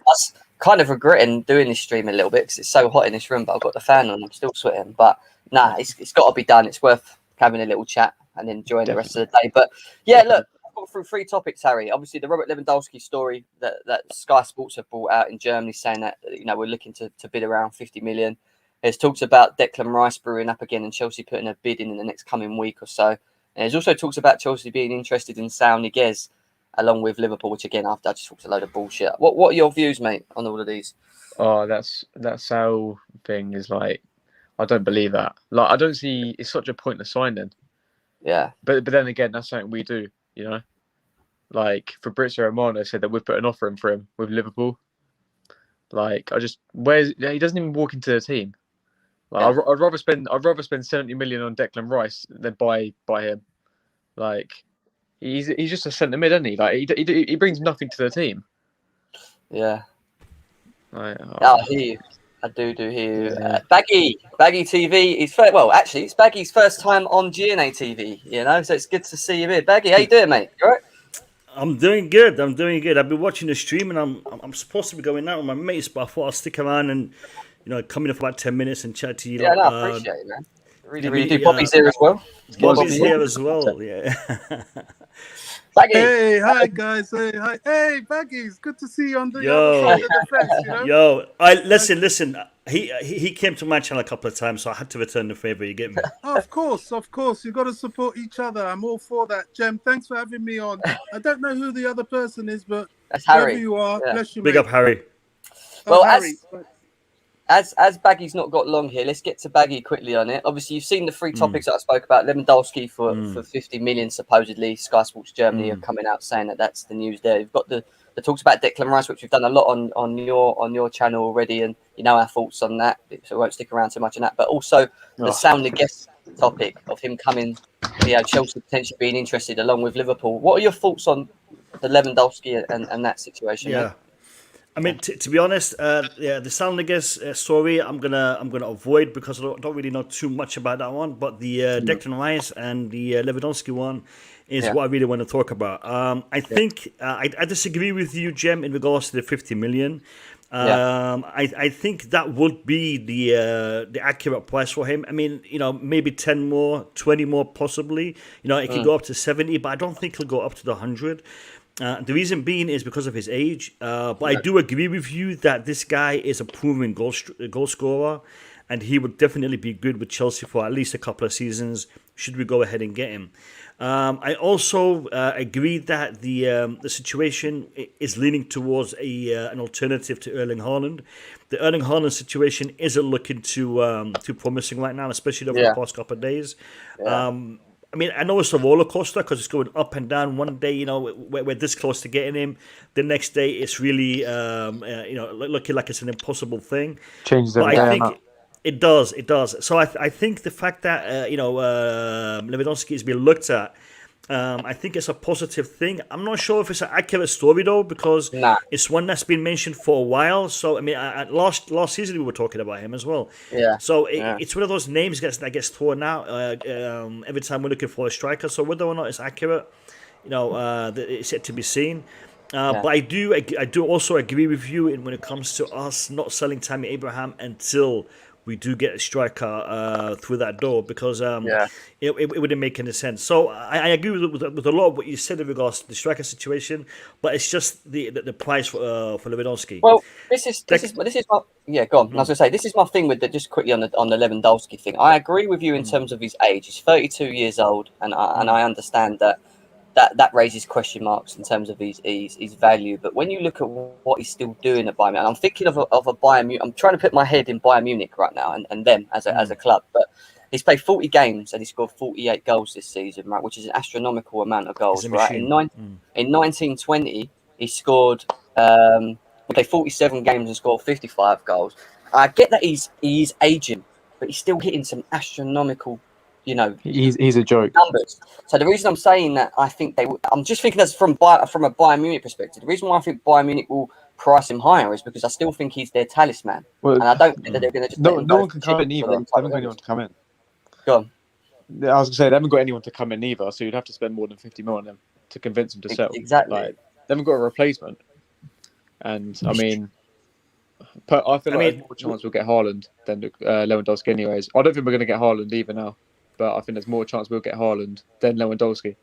was kind of regretting doing this stream a little bit because it's so hot in this room, but I've got the fan on. I'm still sweating. But nah, it's got to be done. It's worth having a little chat and enjoying the rest of the day. But yeah, look, I've gone through 3 topics, Harry. Obviously, the Robert Lewandowski story that Sky Sports have brought out in Germany, saying that we're looking to bid around 50 million. There's talks about Declan Rice brewing up again and Chelsea putting a bid in the next coming week or so. And there's also talks about Chelsea being interested in Saúl Ñíguez along with Liverpool, which again, after I just talked a load of bullshit. What are your views, mate, on all of these? Oh, that Saúl thing is like, I don't believe that. Like, I don't see, it's such a pointless signing. Yeah. But then again, that's something we do, you know? Like, Fabrizio Romano said that we've put an offer in for him with Liverpool. Like, he doesn't even walk into the team. Like, yeah. I'd rather spend 70 million on Declan Rice than buy him. Like, he's just a centre mid, isn't he? Like, he brings nothing to the team. Yeah. I hear you. I do hear you. Yeah. Baggy TV is actually it's Baggy's first time on GNA TV. You know, so it's good to see you here. Baggy, how you doing, mate? You all right? I'm doing good. I've been watching the stream, and I'm supposed to be going out with my mates, but I thought I'll stick around and come in for about 10 minutes and chat to you. Yeah, I appreciate it, man. Really do. Bobby's here as well. Bobby's here as well. Yeah. Baggy. Hey, hi guys. Hey, Baggy. It's good to see you on the other side of the fence. Listen. He came to my channel a couple of times, so I had to return the favor. You get me? Of course. You got to support each other. I'm all for that. Jem, thanks for having me on. I don't know who the other person is, but that's Harry. Whoever you are, bless you. Big up, Harry. Well, Harry. As Baggy's not got long here, let's get to Baggy quickly on it. Obviously, you've seen the 3 topics that I spoke about. Lewandowski for 50 million, supposedly. Sky Sports Germany are coming out saying that that's the news there. You've got the talks about Declan Rice, which we've done a lot on your channel already, and you know our thoughts on that, so we won't stick around too much on that. But also the Saúl Ñíguez topic of him coming, Chelsea potentially being interested along with Liverpool. What are your thoughts on the Lewandowski and that situation? Yeah. I mean, to be honest, the Saúl Ñíguez story, I'm gonna avoid because I don't really know too much about that one. But the Declan Rice and the Lewandowski one is what I really want to talk about. I think I disagree with you, Jem, in regards to the 50 million. I think that would be the accurate price for him. I mean, maybe 10 more, 20 more, possibly. It could go up to 70, but I don't think he'll go up to the 100. The reason being is because of his age. But I do agree with you that this guy is a proven goal scorer, and he would definitely be good with Chelsea for at least a couple of seasons should we go ahead and get him. I also agree that the situation is leaning towards an alternative to Erling Haaland. The Erling Haaland situation isn't looking too promising right now, especially over the past couple of days. Yeah. I mean, I know it's a roller coaster because it's going up and down. One day, you know, we're this close to getting him. The next day, it's really, looking like it's an impossible thing. Changes But every I day. think it does. So I think the fact that Lewandowski is being looked at, I think it's a positive thing. I'm not sure if it's an accurate story though, because it's one that's been mentioned for a while. So I mean, last season we were talking about him as well. Yeah. So it's one of those names that gets thrown out every time we're looking for a striker. So whether or not it's accurate, it's yet to be seen. But I do also agree with you when it comes to us not selling Tammy Abraham until we do get a striker through that door, because it wouldn't make any sense. So I agree with a lot of what you said in regards to the striker situation, but it's just the price for Lewandowski. Well, this is my, go on. I was gonna say, this is my thing with just quickly on the Lewandowski thing. I agree with you in terms of his age. He's 32 years old, and I understand that raises question marks in terms of his value. But when you look at what he's still doing at Bayern Munich, I'm thinking of a Bayern Munich. I'm trying to put my head in Bayern Munich right now and them as a club. But he's played 40 games and he scored 48 goals this season, right, which is an astronomical amount of goals. Right, in 1920 he scored. He played 47 games and scored 55 goals. I get that he's aging, but he's still hitting some astronomical. He's a joke. Numbers. So the reason I'm saying that, I think I'm just thinking that's from a Bayern Munich perspective. The reason why I think Bayern Munich will price him higher is because I still think he's their talisman, and I don't think that they're going to just. No one can come in either. They haven't got anyone to come in. Go on. I was going to say they haven't got anyone to come in either, so you'd have to spend more than 50 mil on them to convince them to sell. Exactly. Like, they haven't got a replacement, and I mean. I feel like there's more chance we'll get Haaland than Lewandowski anyways. I don't think we're going to get Haaland either now, but I think there's more chance we'll get Haaland than Lewandowski.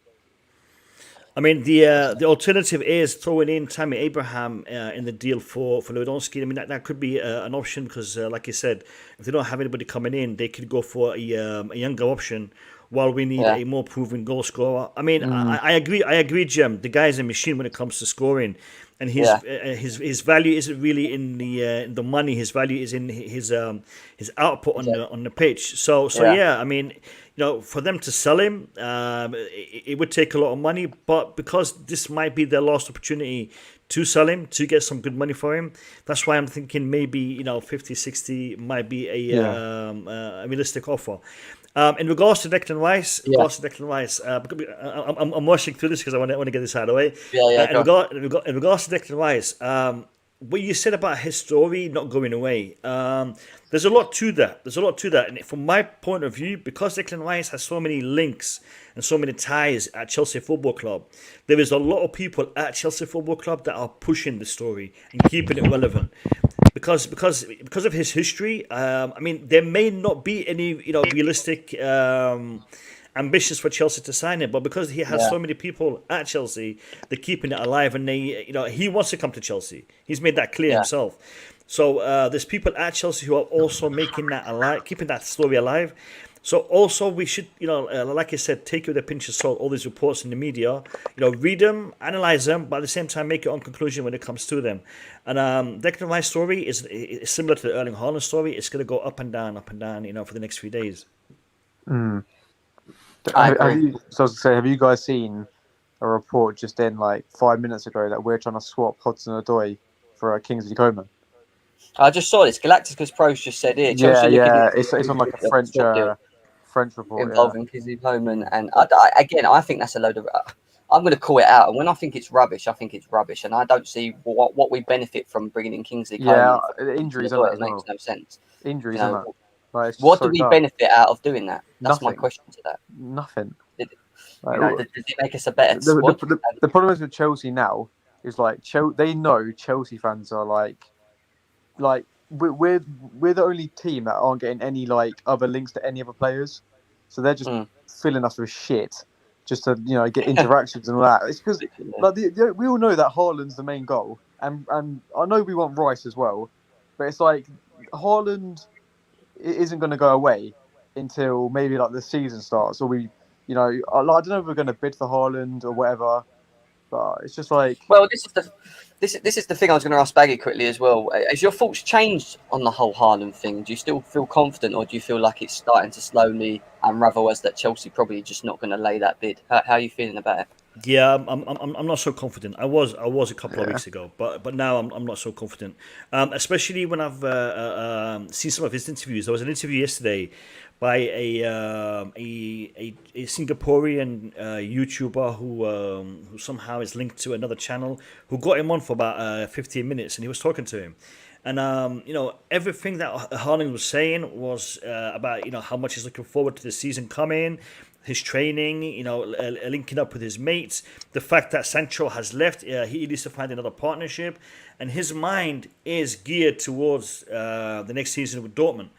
I mean, the alternative is throwing in Tammy Abraham in the deal for Lewandowski. I mean, that could be an option because, like you said, if they don't have anybody coming in, they could go for a younger option while we need a more proven goal scorer. I mean, I agree, Jem. The guy's a machine when it comes to scoring. And his value isn't really in the money. His value is in his output on the pitch. So I mean, for them to sell him, it would take a lot of money. But because this might be their last opportunity to sell him, to get some good money for him, that's why I'm thinking maybe 50, 60 might be a realistic offer. In regards to Declan Rice, I'm rushing through this because I want to get this out of the way. In regards to Declan Rice, what you said about his story not going away, there's a lot to that. And from my point of view, because Declan Rice has so many links and so many ties at Chelsea Football Club, there is a lot of people at Chelsea Football Club that are pushing the story and keeping it relevant. Because of his history, I mean, there may not be any realistic ambitions for Chelsea to sign him, but because he has so many people at Chelsea, they're keeping it alive, and he wants to come to Chelsea. He's made that clear himself. So there's people at Chelsea who are also making that alive, keeping that story alive. So also we should, like I said, take it with a pinch of salt, all these reports in the media, read them, analyze them, but at the same time make your own conclusion when it comes to them. And Declan Rice's story is similar to the Erling Haaland story. It's going to go up and down, for the next few days. I agree. So I was going to say, have you guys seen a report just in like 5 minutes ago that we're trying to swap Hudson-Odoi for Kingsley Coman? I just saw this. Galacticus Pros just said it. It's on like a French report involving Kingsley Coman, and I think that's a load of. I'm going to call it out, and when I think it's rubbish, and I don't see what we benefit from bringing in Kingsley Coman. Injuries. It makes no sense. Injuries. What do we benefit out of doing that? That's my question to that. Nothing. Does it make us a better squad? The problem is with Chelsea now is like they know Chelsea fans are like we're the only team that aren't getting any like other links to any other players, so they're just filling us with shit just to get interactions and all that. It's because we all know that Haaland's the main goal, and I know we want Rice as well, but it's like Haaland isn't going to go away, until maybe like the season starts, or we, I don't know if we're going to bid for Haaland or whatever, but it's just like. Well, this is the thing I was going to ask Baggy quickly as well. Has your thoughts changed on the whole Haaland thing? Do you still feel confident, or do you feel like it's starting to slowly unravel as that Chelsea probably just not going to lay that bid? How are you feeling about it? Yeah, I'm not so confident. I was a couple of weeks ago, but now I'm not so confident. Especially when I've seen some of his interviews. There was an interview yesterday by a Singaporean YouTuber who somehow is linked to another channel, who got him on for about 15 minutes, and he was talking to him. And everything that Haaland was saying was about how much he's looking forward to the season coming, his training, linking up with his mates, the fact that Sancho has left, he needs to find another partnership, and his mind is geared towards the next season with Dortmund.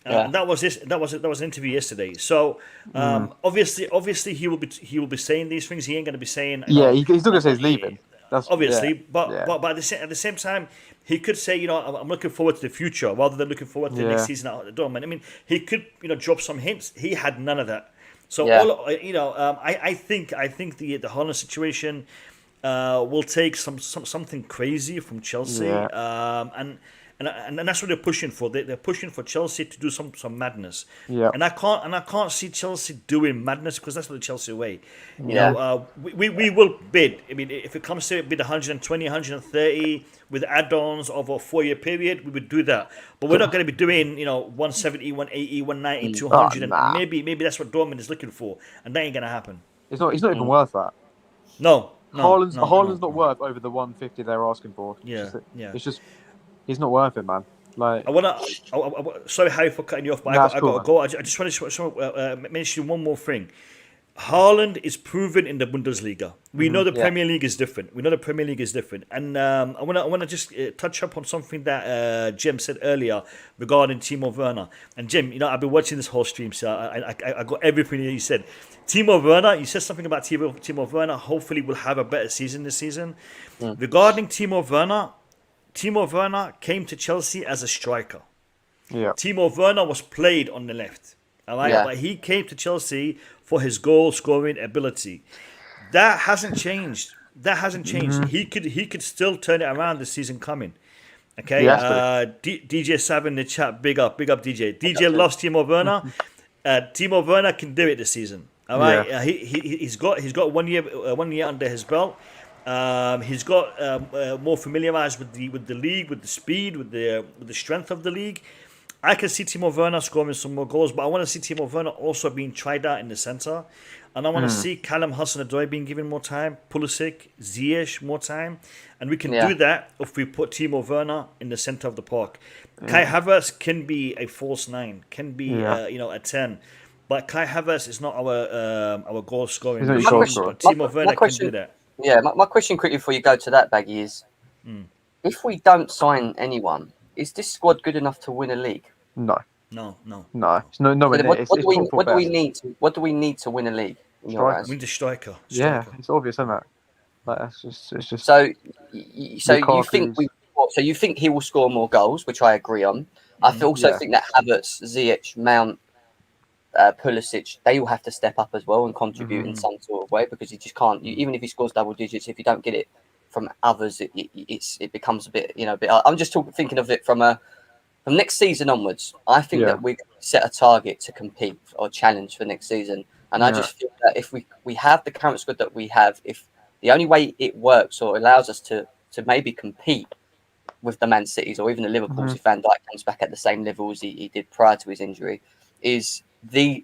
And that was an interview yesterday. So obviously he will be saying these things. He ain't going to be saying. He's not going to say he's leaving. That's obviously, but at the same time, he could say, I'm looking forward to the future rather than looking forward to the next season out at the Dortmund. I mean, he could drop some hints. He had none of that. So I think the Haaland situation will take something crazy from Chelsea, and that's what they're pushing for. They're pushing for Chelsea to do some madness. Yeah. And I can't see Chelsea doing madness, because that's not the Chelsea way. We will bid. I mean, if it comes to it, bid 120, 130 with add-ons over a 4-year period, we would do that. But we're not going to be doing 170, 180, 190, 200, and maybe that's what Dortmund is looking for, and that ain't going to happen. He's not even worth that. No. Haaland's not worth over the 150 they're asking for. It's just. He's not worth it, man. Like, sorry, Harry, for cutting you off, but I got to go. I just want to mention one more thing. Haaland is proven in the Bundesliga. We know the Premier League is different. And I want to just touch up on something that Jim said earlier regarding Timo Werner. And Jim, I've been watching this whole stream, so I got everything that you said. Timo Werner, you said something about Timo Werner. Hopefully, will have a better season this season. Regarding Timo Werner came to Chelsea as a striker. Yeah. Timo Werner was played on the left. All right, but he came to Chelsea for his goal-scoring ability. That hasn't changed. He could still turn it around this season coming. Okay. DJ Sav in the chat, big up DJ. DJ loves Timo Werner. Timo Werner can do it this season. All right. He's got 1 year under his belt. He's got more familiarized with the league, with the speed, with the strength of the league. I can see Timo Werner scoring some more goals, but I want to see Timo Werner also being tried out in the centre. And I want to see Callum Hudson-Odoi being given more time, Pulisic, Ziyech more time. And we can do that if we put Timo Werner in the centre of the park. Kai Havertz can be a false 9, can be a 10. But Kai Havertz is not our goal scoring. But Timo Werner can do that. Yeah, my question quickly before you go to that, Baggy, is if we don't sign anyone, is this squad good enough to win a league? No. It's What do we need? What do we need to win a league? We need a striker. Yeah, it's obvious, isn't it? Like, it's just. So you think he will score more goals, which I agree on. I also think that Havertz, Ziyech, Mount, Pulisic, they all have to step up as well and contribute in some sort of way, because you just can't. Even if he scores double digits, if you don't get it from others, it becomes a bit. I'm just thinking of it from next season onwards. I think that we set a target to compete or challenge for next season, and I just feel that if we have the current squad that we have, if the only way it works or allows us to maybe compete with the Man Cities or even the Liverpools, if Van Dijk comes back at the same level as he did prior to his injury, is the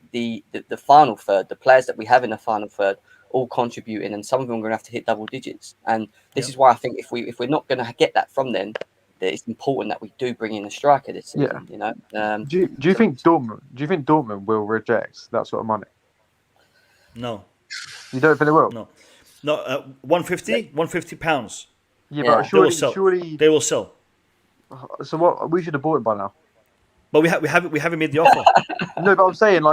final third, the players that we have in the final third, all contributing, and some of them are going to have to hit double digits. And this is why I think if we're not going to get that from them, that it's important that we do bring in a striker this season. Do you think Dortmund will reject that sort of money? No. You don't think they will? No. 150 pounds. But surely they will sell. So what? We should have bought it by now. But we haven't made the offer. No, but I'm saying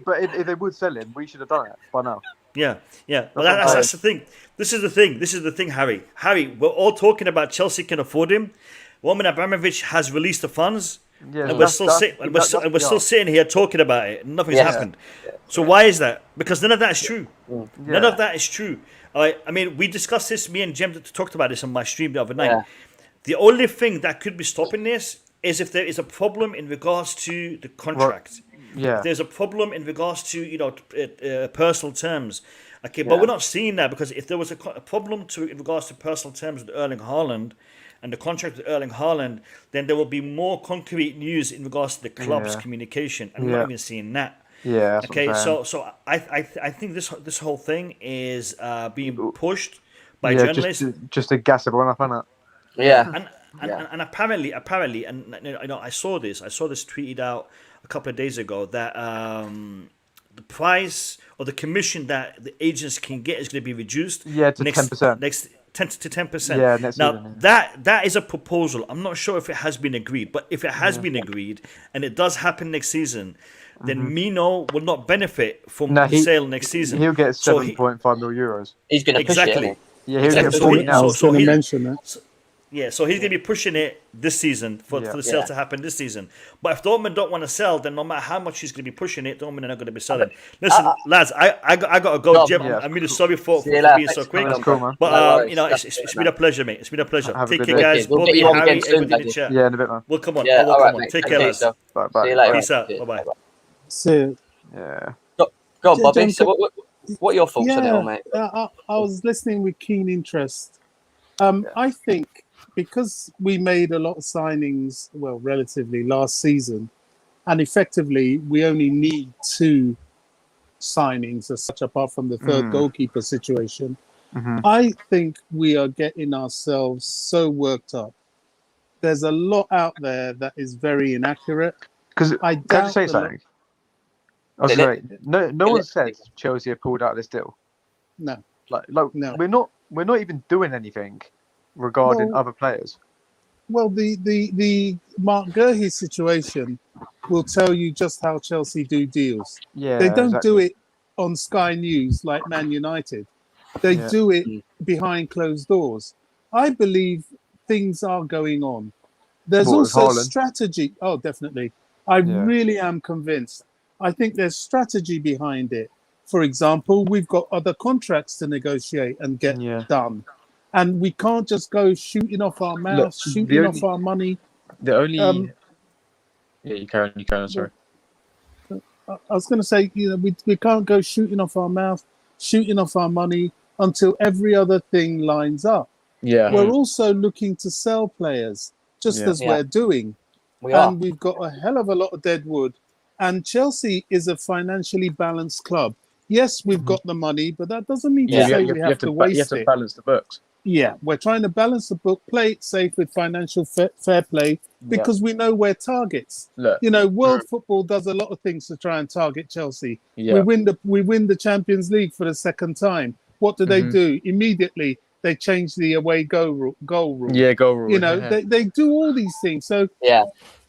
but if they would sell him, we should have done it by now. Yeah. But that's the thing. This is the thing, Harry. We're all talking about Chelsea can afford him. Roman Abramovich has released the funds. Yeah, and we're still sitting here talking about it. Nothing's happened. So why is that? Because none of that is true. None of that is true. I mean, we discussed this. Me and Jem talked about this on my stream the other night. Yeah. The only thing that could be stopping this is if there is a problem in regards to the contract. Yeah. If there's a problem in regards to personal terms. Okay, but we're not seeing that, because if there was a problem in regards to personal terms with Erling Haaland and the contract with Erling Haaland, then there will be more concrete news in regards to the club's communication, and we're not even seeing that. Yeah. Okay, so I think this whole thing is being pushed by journalists, just to gas everyone up, isn't it? Yeah. And apparently, and I saw this tweeted out a couple of days ago that the price or the commission that the agents can get is going to be reduced. To 10%. Next 10%. Yeah, next now season, that is a proposal. I'm not sure if it has been agreed, but if it has been agreed and it does happen next season, then Mino will not benefit from the sale next season. He'll get 7.5 million euros. He's going to push it. Yeah, he'll get 40 now. So he mentioned that. So he's going to be pushing it this season for the sale to happen this season. But if Dortmund don't want to sell, then no matter how much he's going to be pushing it, Dortmund are not going to be selling. Listen, lads, I got to go, Jim. I'm really sorry for being so quick. That's cool, man. But it's been a pleasure, mate. It's been a pleasure. Take care, guys. We'll Bobby, get you on Harry, again soon, everybody in the chat. Yeah, in a bit, man. We'll come on. Yeah, We'll all right, come on. mate. Take care, lads. Bye. See you later. Peace out. Bye-bye. So, Yeah. Go on, Bobby. So what are your thoughts on it all, mate? I was listening with keen interest. I think because we made a lot of signings, relatively last season, and effectively we only need 2 signings as such, apart from the third goalkeeper situation. I think we are getting ourselves so worked up. There's a lot out there that is very inaccurate. Because I can I doubt just say the something? No one said Chelsea have pulled out of this deal. No. No. We're not even doing anything regarding other players. Well, the Mark Gurhey situation will tell you just how Chelsea do deals. Yeah, they don't do it on Sky News like Man United. They do it behind closed doors. I believe things are going on. There's also strategy. Oh, definitely. I really am convinced. I think there's strategy behind it. For example, we've got other contracts to negotiate and get done. And we can't just go shooting off our mouth, off our money. The only... you carry on, sorry. I was going to say, we can't go shooting off our mouth, shooting off our money until every other thing lines up. Yeah. We're also looking to sell players, just as we're doing. And we've got a hell of a lot of dead wood. And Chelsea is a financially balanced club. Yes, we've got the money, but that doesn't mean to say we have to waste it. You have to balance the books. Yeah, we're trying to balance the book, play it safe with financial fair play, because we know we're targets. Look, world football does a lot of things to try and target Chelsea. Yeah. We win the Champions League for the second time. What do they do? Immediately, they change the away goal rule. Yeah, goal rule. They do all these things. So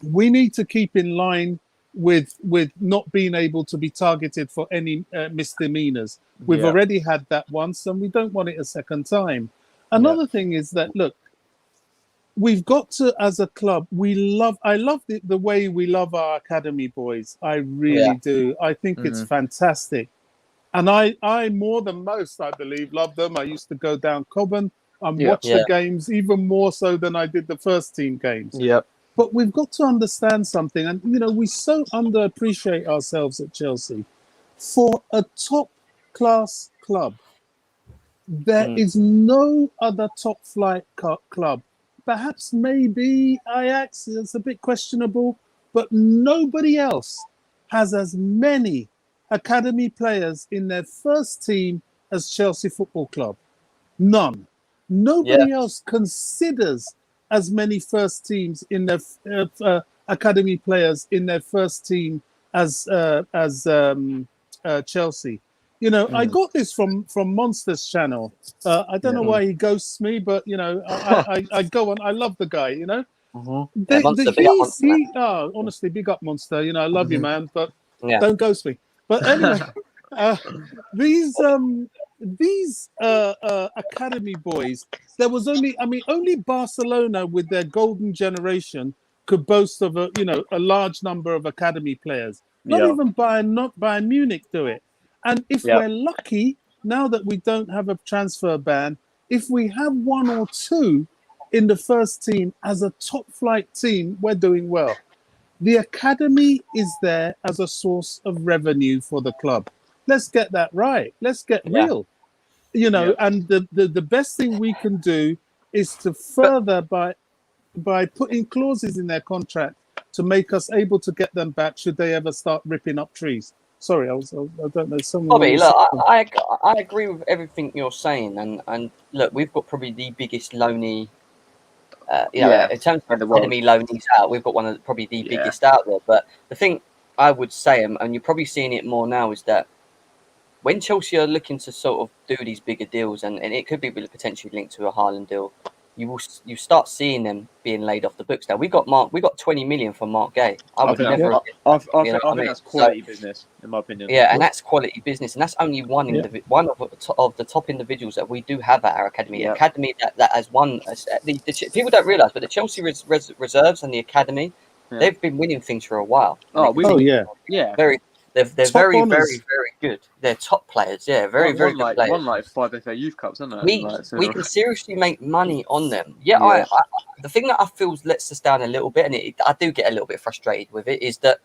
we need to keep in line with not being able to be targeted for any misdemeanors. We've already had that once, and we don't want it a second time. Another thing is that, look, we've got to, as a club, I love the way we love our academy boys. I really do. I think it's fantastic. And I more than most, I believe, love them. I used to go down Cobham and watch the games even more so than I did the first team games. Yep. But we've got to understand something. And, we so underappreciate ourselves at Chelsea. For a top-class club, there is no other top-flight club. Perhaps maybe Ajax, it's a bit questionable, but nobody else has as many academy players in their first team as Chelsea Football Club. None. Nobody else considers as many first teams in their academy players in their first team as Chelsea. I got this from Monster's channel. I don't know why he ghosts me, but I go on. I love the guy. Honestly, big up Monster. I love you, man, but don't ghost me. But anyway, these academy boys. There was only Barcelona with their golden generation could boast of a large number of academy players. Not even Bayern Munich do it. And if we're lucky, now that we don't have a transfer ban, if we have one or two in the first team as a top flight team, we're doing well. The academy is there as a source of revenue for the club. Let's get that right. Let's get real. And the best thing we can do is to further by putting clauses in their contract to make us able to get them back should they ever start ripping up trees. Sorry, I don't know. Bobby, look, I agree with everything you're saying, and look, we've got probably the biggest loanee. In terms of academy loanees out, we've got one of probably the biggest out there. But the thing I would say, and you're probably seeing it more now, is that when Chelsea are looking to sort of do these bigger deals, and it could be potentially linked to a Haaland deal, you start seeing them being laid off the books. Now we got 20 million from Mark Gay. I think that's quality business, in my opinion. Yeah, and that's quality business, and that's only one of the top individuals that we do have at our academy. Yeah. Academy that has won. People don't realise, but the Chelsea reserves and the academy, they've been winning things for a while. They're very, honours. very, very good. They're top players. Yeah, very good players. Won like 5 FA Youth Cups, haven't they? We can seriously make money on them. Yeah, I the thing that I feel lets us down a little bit, and I do get a little bit frustrated with it, is that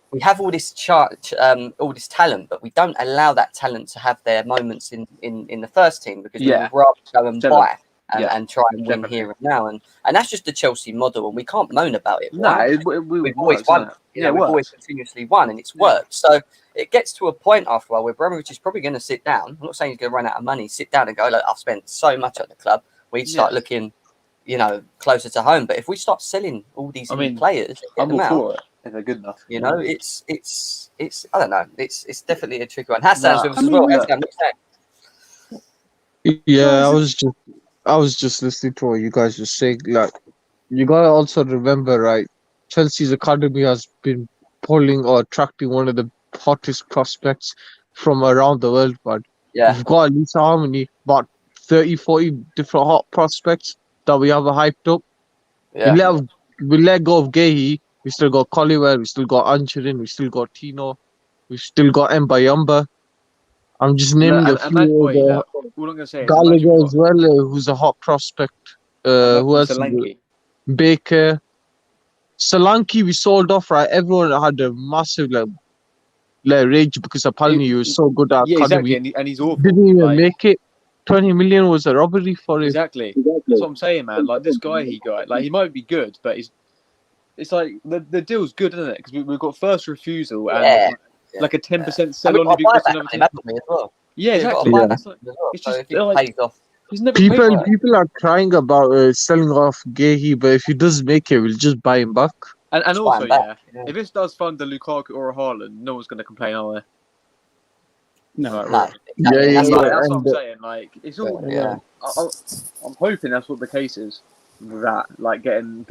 we have all this all this talent, but we don't allow that talent to have their moments in the first team, because we would rather go and buy and try and win here and now, and that's just the Chelsea model, and we can't moan about it. We've always won. We've always continuously won, and it's worked. So it gets to a point after a while where Abramovich is probably going to sit down. I'm not saying he's going to run out of money. Sit down and go, look, I've spent so much at the club. We'd start looking, closer to home. But if we start selling all these players, I'm all for it if they're good enough. It's I don't know. It's definitely a tricky one. Hassan's with us as well. Hassan, what's that? Yeah, I was just listening to what you guys were saying. Like, you gotta also remember, right? Chelsea's academy has been pulling or attracting one of the hottest prospects from around the world. But we've got at least how many? About 30, 40 different hot prospects that we have hyped up. Yeah. We let go of Gehi. We still got Colliwell. We still got Anchorin. We still got Tino. We still got Mbayamba. I'm just naming a few. All I'm gonna say is Gallagher as well, who's a hot prospect. Who else? Baker. Solanke we sold off, right? Everyone had a massive rage because apparently he was so good at academy. Exactly, and he's awful. Didn't even make it. 20 million was a robbery for him. Exactly. That's what I'm saying, man. Like, this guy he got, like, he might be good, but it's like the deal's good, isn't it? Because we've got first refusal and like a 10% sell on if you got another team. As well. Yeah, exactly. It's just pays off. People are crying about selling off Gehi, but if he does make it, we'll just buy him back. And also, if this does fund a Lukaku or a Haaland, no one's going to complain, are they? No. That's what I'm saying. Like, it's all. I'm hoping that's what the case is. That, like, getting,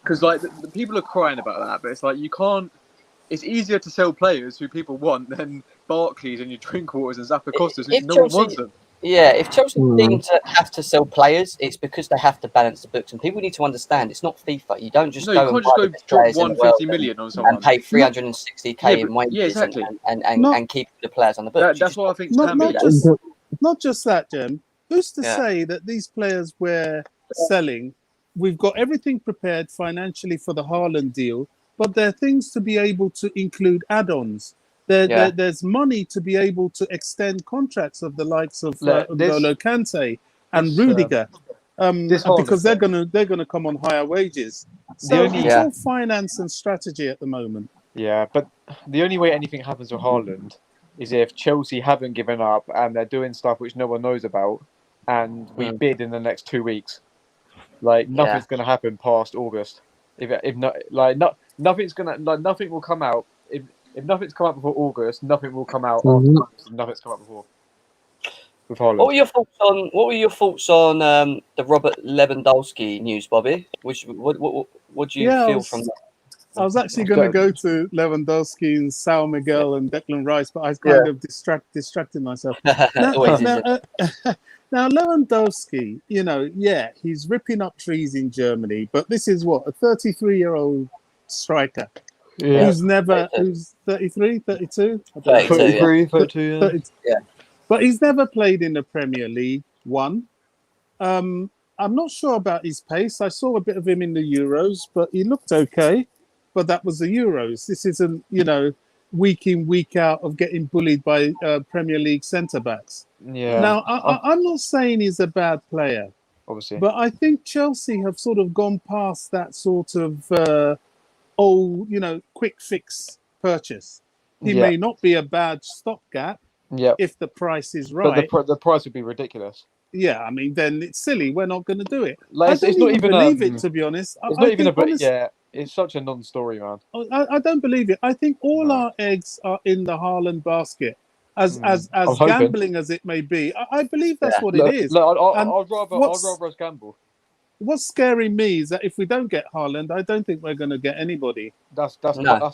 because like the people are crying about that, but it's like you can't. It's easier to sell players who people want than Barclays and your Drinkwaters and Zappacosta, who no one wants them. Yeah, if Chelsea seem to have to sell players, it's because they have to balance the books, and people need to understand it's not FIFA. You don't just drop 150 million on someone and pay 360k in wages and keep the players on the books. That's what I think. Not just that, Jem. Who's to say that these players we're selling, we've got everything prepared financially for the Haaland deal, but there are things to be able to include add-ons. There's money to be able to extend contracts of the likes of N'Golo Kante and Rudiger, because they're gonna come on higher wages. So it's all finance and strategy at the moment. Yeah, but the only way anything happens with Haaland is if Chelsea haven't given up and they're doing stuff which no one knows about, and we bid in the next 2 weeks. Like, nothing's gonna happen past August. If not, like, nothing's will come out. If nothing's come out before August, nothing will come out after August. Nothing's come out before. With Haaland. What were your thoughts on the Robert Lewandowski news, Bobby? What do you feel from that? I was actually going to go to Lewandowski and Saul Miguel and Declan Rice, but I kind of distracted myself. Always is. Now, Lewandowski, he's ripping up trees in Germany, but this is what, a 33-year-old striker who's 33, 32? 32, yeah. But he's never played in the Premier League, one. I'm not sure about his pace. I saw a bit of him in the Euros, but he looked okay. But that was the Euros. This isn't, week in, week out of getting bullied by Premier League centre-backs. Yeah. Now, I'm not saying he's a bad player, obviously, but I think Chelsea have sort of gone past that sort of quick fix purchase. He may not be a bad stopgap if the price is right. But the price would be ridiculous. Yeah, I mean, then it's silly. We're not going to do it. Like, I don't it's not even believe it, to be honest. It's not even it's such a non-story, man. I don't believe it. I think all our eggs are in the Haaland basket. As gambling as it may be, I believe that's what it is. Look, I'd rather us gamble. What's scaring me is that if we don't get Haaland, I don't think we're going to get anybody. That's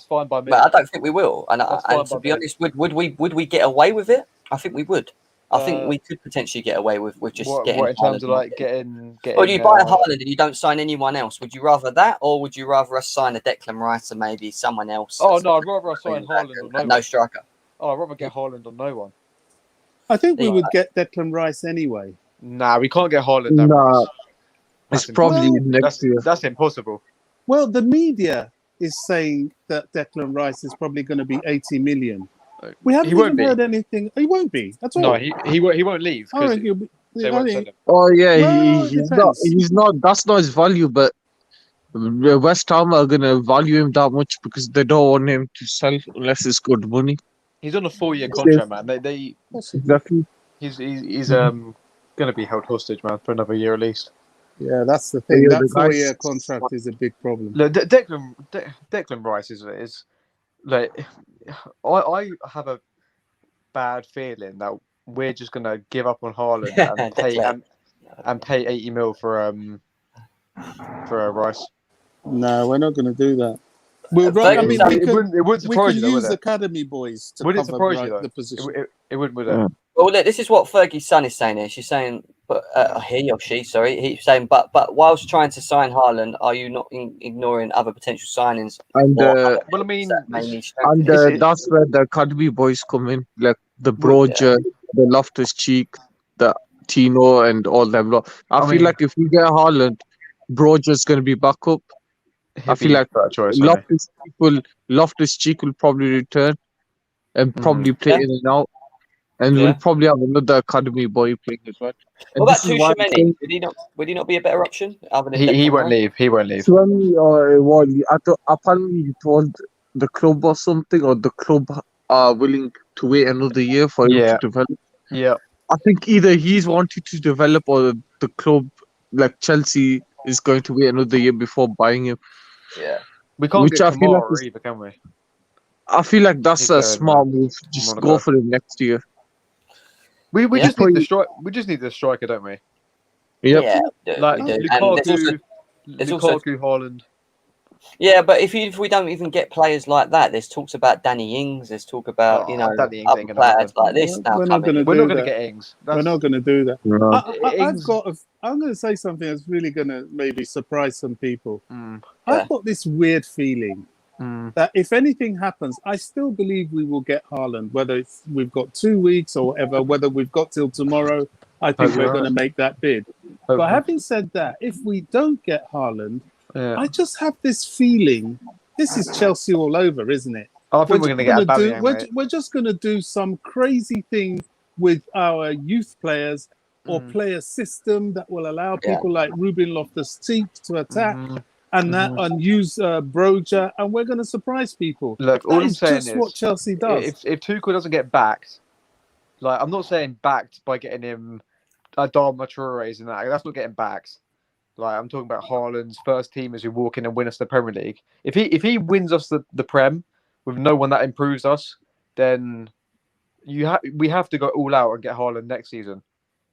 fine by me. But I don't think we will. And to be honest, would we get away with it? I think we would. I think we could potentially get away with just getting. What in terms of like getting? Well, you buy a Haaland and you don't sign anyone else. Would you rather that, or would you rather us sign a Declan Rice and maybe someone else? Oh no, I'd rather us sign Haaland or no striker. Oh, I'd rather get Haaland or no one. I think we would get Declan Rice anyway. Nah, we can't get Haaland. It's probably next year. That's impossible. Well, the media is saying that Declan Rice is probably going to be 80 million. We haven't even heard anything. He won't be. That's all. No, he won't leave. Oh yeah, he's not. That's not his value. But West Ham are gonna value him that much because they don't want him to sell unless it's good money. He's on a 4-year contract, man. They exactly. He's gonna be held hostage, man, for another year at least. Yeah, that's the thing. That 4-year contract is a big problem. Look, Declan Rice is like, I have a bad feeling that we're just gonna give up on Haaland and pay 80 mil for a Rice. No, we're not gonna do that. We wouldn't surprise you, we can use academy boys to cover the position. It wouldn't, would it? Well, look, this is what Fergie's son is saying here. She's saying, but he's saying, but whilst trying to sign Haaland, are you not ignoring other potential signings? And well, I mean, that's where the academy boys come in, like the Broja, the Loftus-Cheek, the Tino, and all them lot. I feel like if we get Haaland, Broja's going to be back up. I feel like Loftus-Cheek will probably return and probably play in and out. And we'll probably have another academy boy playing as well. What about Tchouaméni? Would he not be a better option? Other than he won't leave. He won't leave. Apparently he told the club or something, or the club are willing to wait another year for him to develop. Yeah. I think either he's wanting to develop or the club, like Chelsea, is going to wait another year before buying him. Yeah. We can't get Kamara either, can we? I feel like that's a smart move. Just go for him next year. We just need the strike. We just need the striker, don't we? Yep. Yeah, like Lukaku, Haaland. Yeah, but if we don't even get players like that, there's talks about Danny Ings. There's talk about other players like this now. We're not going to get Ings. We're not going to do that. No. I'm going to say something that's really going to maybe surprise some people. I've got this weird feeling that if anything happens, I still believe we will get Haaland, whether we've got 2 weeks or whatever, whether we've got till tomorrow. I think we're going to make that bid. But having said that, if we don't get Haaland, I just have this feeling, this is Chelsea all over, isn't it? I think we're going to get Aubameyang, we're just going to do some crazy thing with our youth players or player system that will allow people like Ruben Loftus-Cheek to attack. And use Broja, and we're going to surprise people. Look, all I'm saying is what Chelsea does. If Tuchel doesn't get backed, like I'm not saying backed by getting him Adama Traore's and that's not getting backed. Like I'm talking about Haaland's first teamers who walk in and win us the Premier League. If he wins us the Prem with no one that improves us, then we have to go all out and get Haaland next season.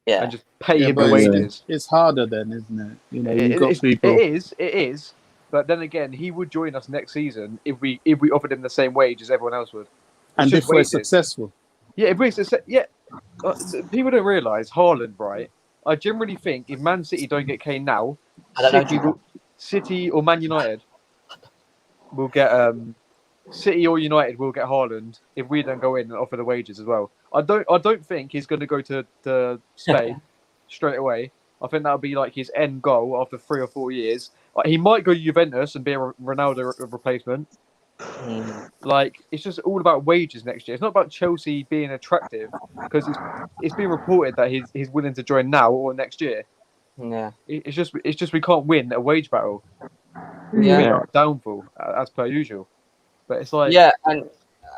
Yeah, and just pay him the wages. It's harder then, isn't it? You know, you've got people. It is. But then again, he would join us next season if we offered him the same wage as everyone else would. And just if we're wages. successful. Yeah, if we're people don't realise Haaland, right? I generally think if Man City don't get Kane now, City or Man United will get City or United will get Haaland if we don't go in and offer the wages as well. I don't think he's going to go to Spain straight away. I think that'll be like his end goal after 3 or 4 years. Like, he might go Juventus and be a Ronaldo replacement. Like, it's just all about wages next year. It's not about Chelsea being attractive because it's been reported that he's willing to join now or next year. Yeah, It's just we can't win a wage battle. yeah, Downfall as per usual. But it's like and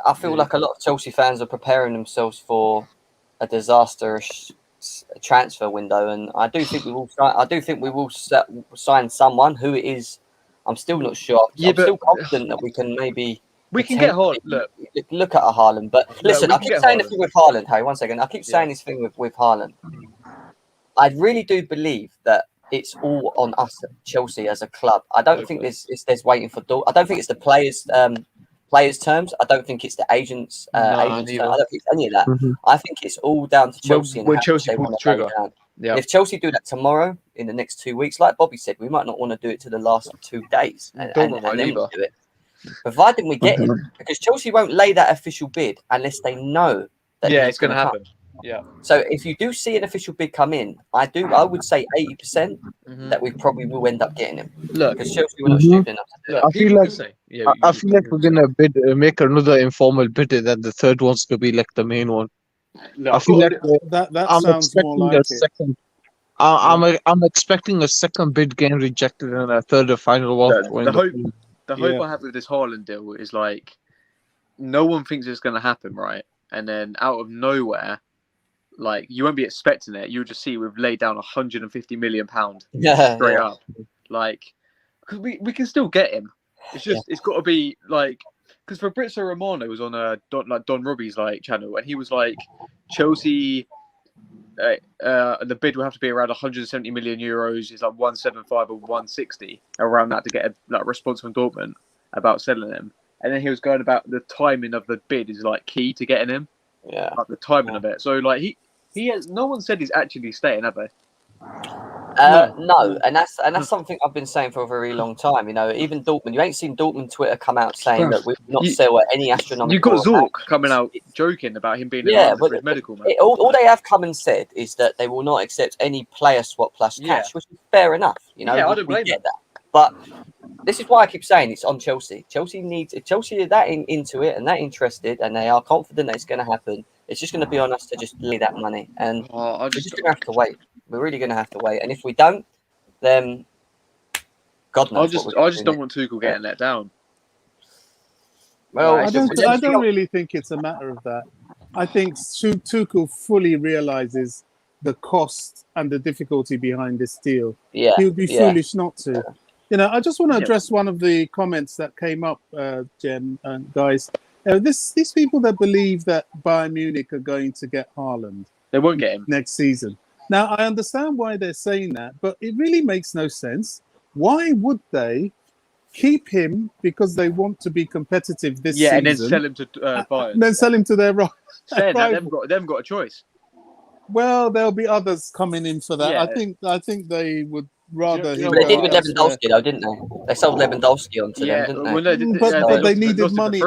I feel like a lot of Chelsea fans are preparing themselves for a disastrous transfer window, and I do think we will sign someone who it is. I'm still not sure. I'm still confident that we can maybe. We can get Haaland. Look at a Haaland, but listen, I keep saying the thing with Haaland. Hey, 1 second. I keep saying this thing with Haaland. I really do believe that it's all on us at Chelsea as a club. I don't think there's waiting for. I don't think it's the players' terms. I don't think it's the agents' terms. I don't think it's any of that. I think it's all down to Chelsea. When Chelsea pull the trigger. Yeah. If Chelsea do that tomorrow, in the next 2 weeks, like Bobby said, we might not want to do it to the last 2 days, and then we'll do it. Providing we get him, because Chelsea won't lay that official bid unless they know that it's going to happen. Yeah. So if you do see an official bid come in, I would say 80% that we probably will end up getting him. Look, because Chelsea were not stupid enough to do it. I feel like we're gonna make another informal bid, and then the third one's gonna be like the main one. I feel like that sounds more like it. I'm expecting a second bid getting rejected and a third and final one. The hope I have with this Haaland deal is like no one thinks it's going to happen, right? And then out of nowhere, like you won't be expecting it. You'll just see we've laid down £150 million straight up. Like, because we can still get him. It's just it's got to be like. Because Fabrizio Romano was on Don Robbie's channel, and he was like, Chelsea, the bid will have to be around 170 million euros. It's like 175 or 160 around that to get a response from Dortmund about selling him. And then he was going about the timing of the bid is like key to getting him. Yeah, like the timing of it. So like he has no one said he's actually staying, have they? No, and that's something I've been saying for a very long time. You know, even Dortmund, you ain't seen Dortmund Twitter come out saying that we will not sell at any astronomical. You've got Zorc coming out joking about him being for his medical man. All they have come and said is that they will not accept any player swap plus cash, which is fair enough. You know, I don't blame them. that. But this is why I keep saying it's on Chelsea. If Chelsea are that into it and that interested, and they are confident that it's going to happen, it's just going to be on us to just lay that money, and we're just going to have to wait. We're really going to have to wait, and if we don't, then God knows. I just don't want Tuchel getting let down. Well, I don't really think it's a matter of that. I think Tuchel fully realizes the cost and the difficulty behind this deal. Yeah, he would be foolish not to. Yeah. You know, I just want to address one of the comments that came up, Jen and guys. These people that believe that Bayern Munich are going to get Haaland, they won't get him next season. Now, I understand why they're saying that, but it really makes no sense. Why would they keep him because they want to be competitive this season? Yeah, and then sell him to Bayern. Then sell him to their rival. Saying that, they haven't got a choice. Well, there'll be others coming in for that. Yeah. I think they would rather. They did with Lewandowski, though, didn't they? They sold Lewandowski onto them, didn't they? Well, but they needed money.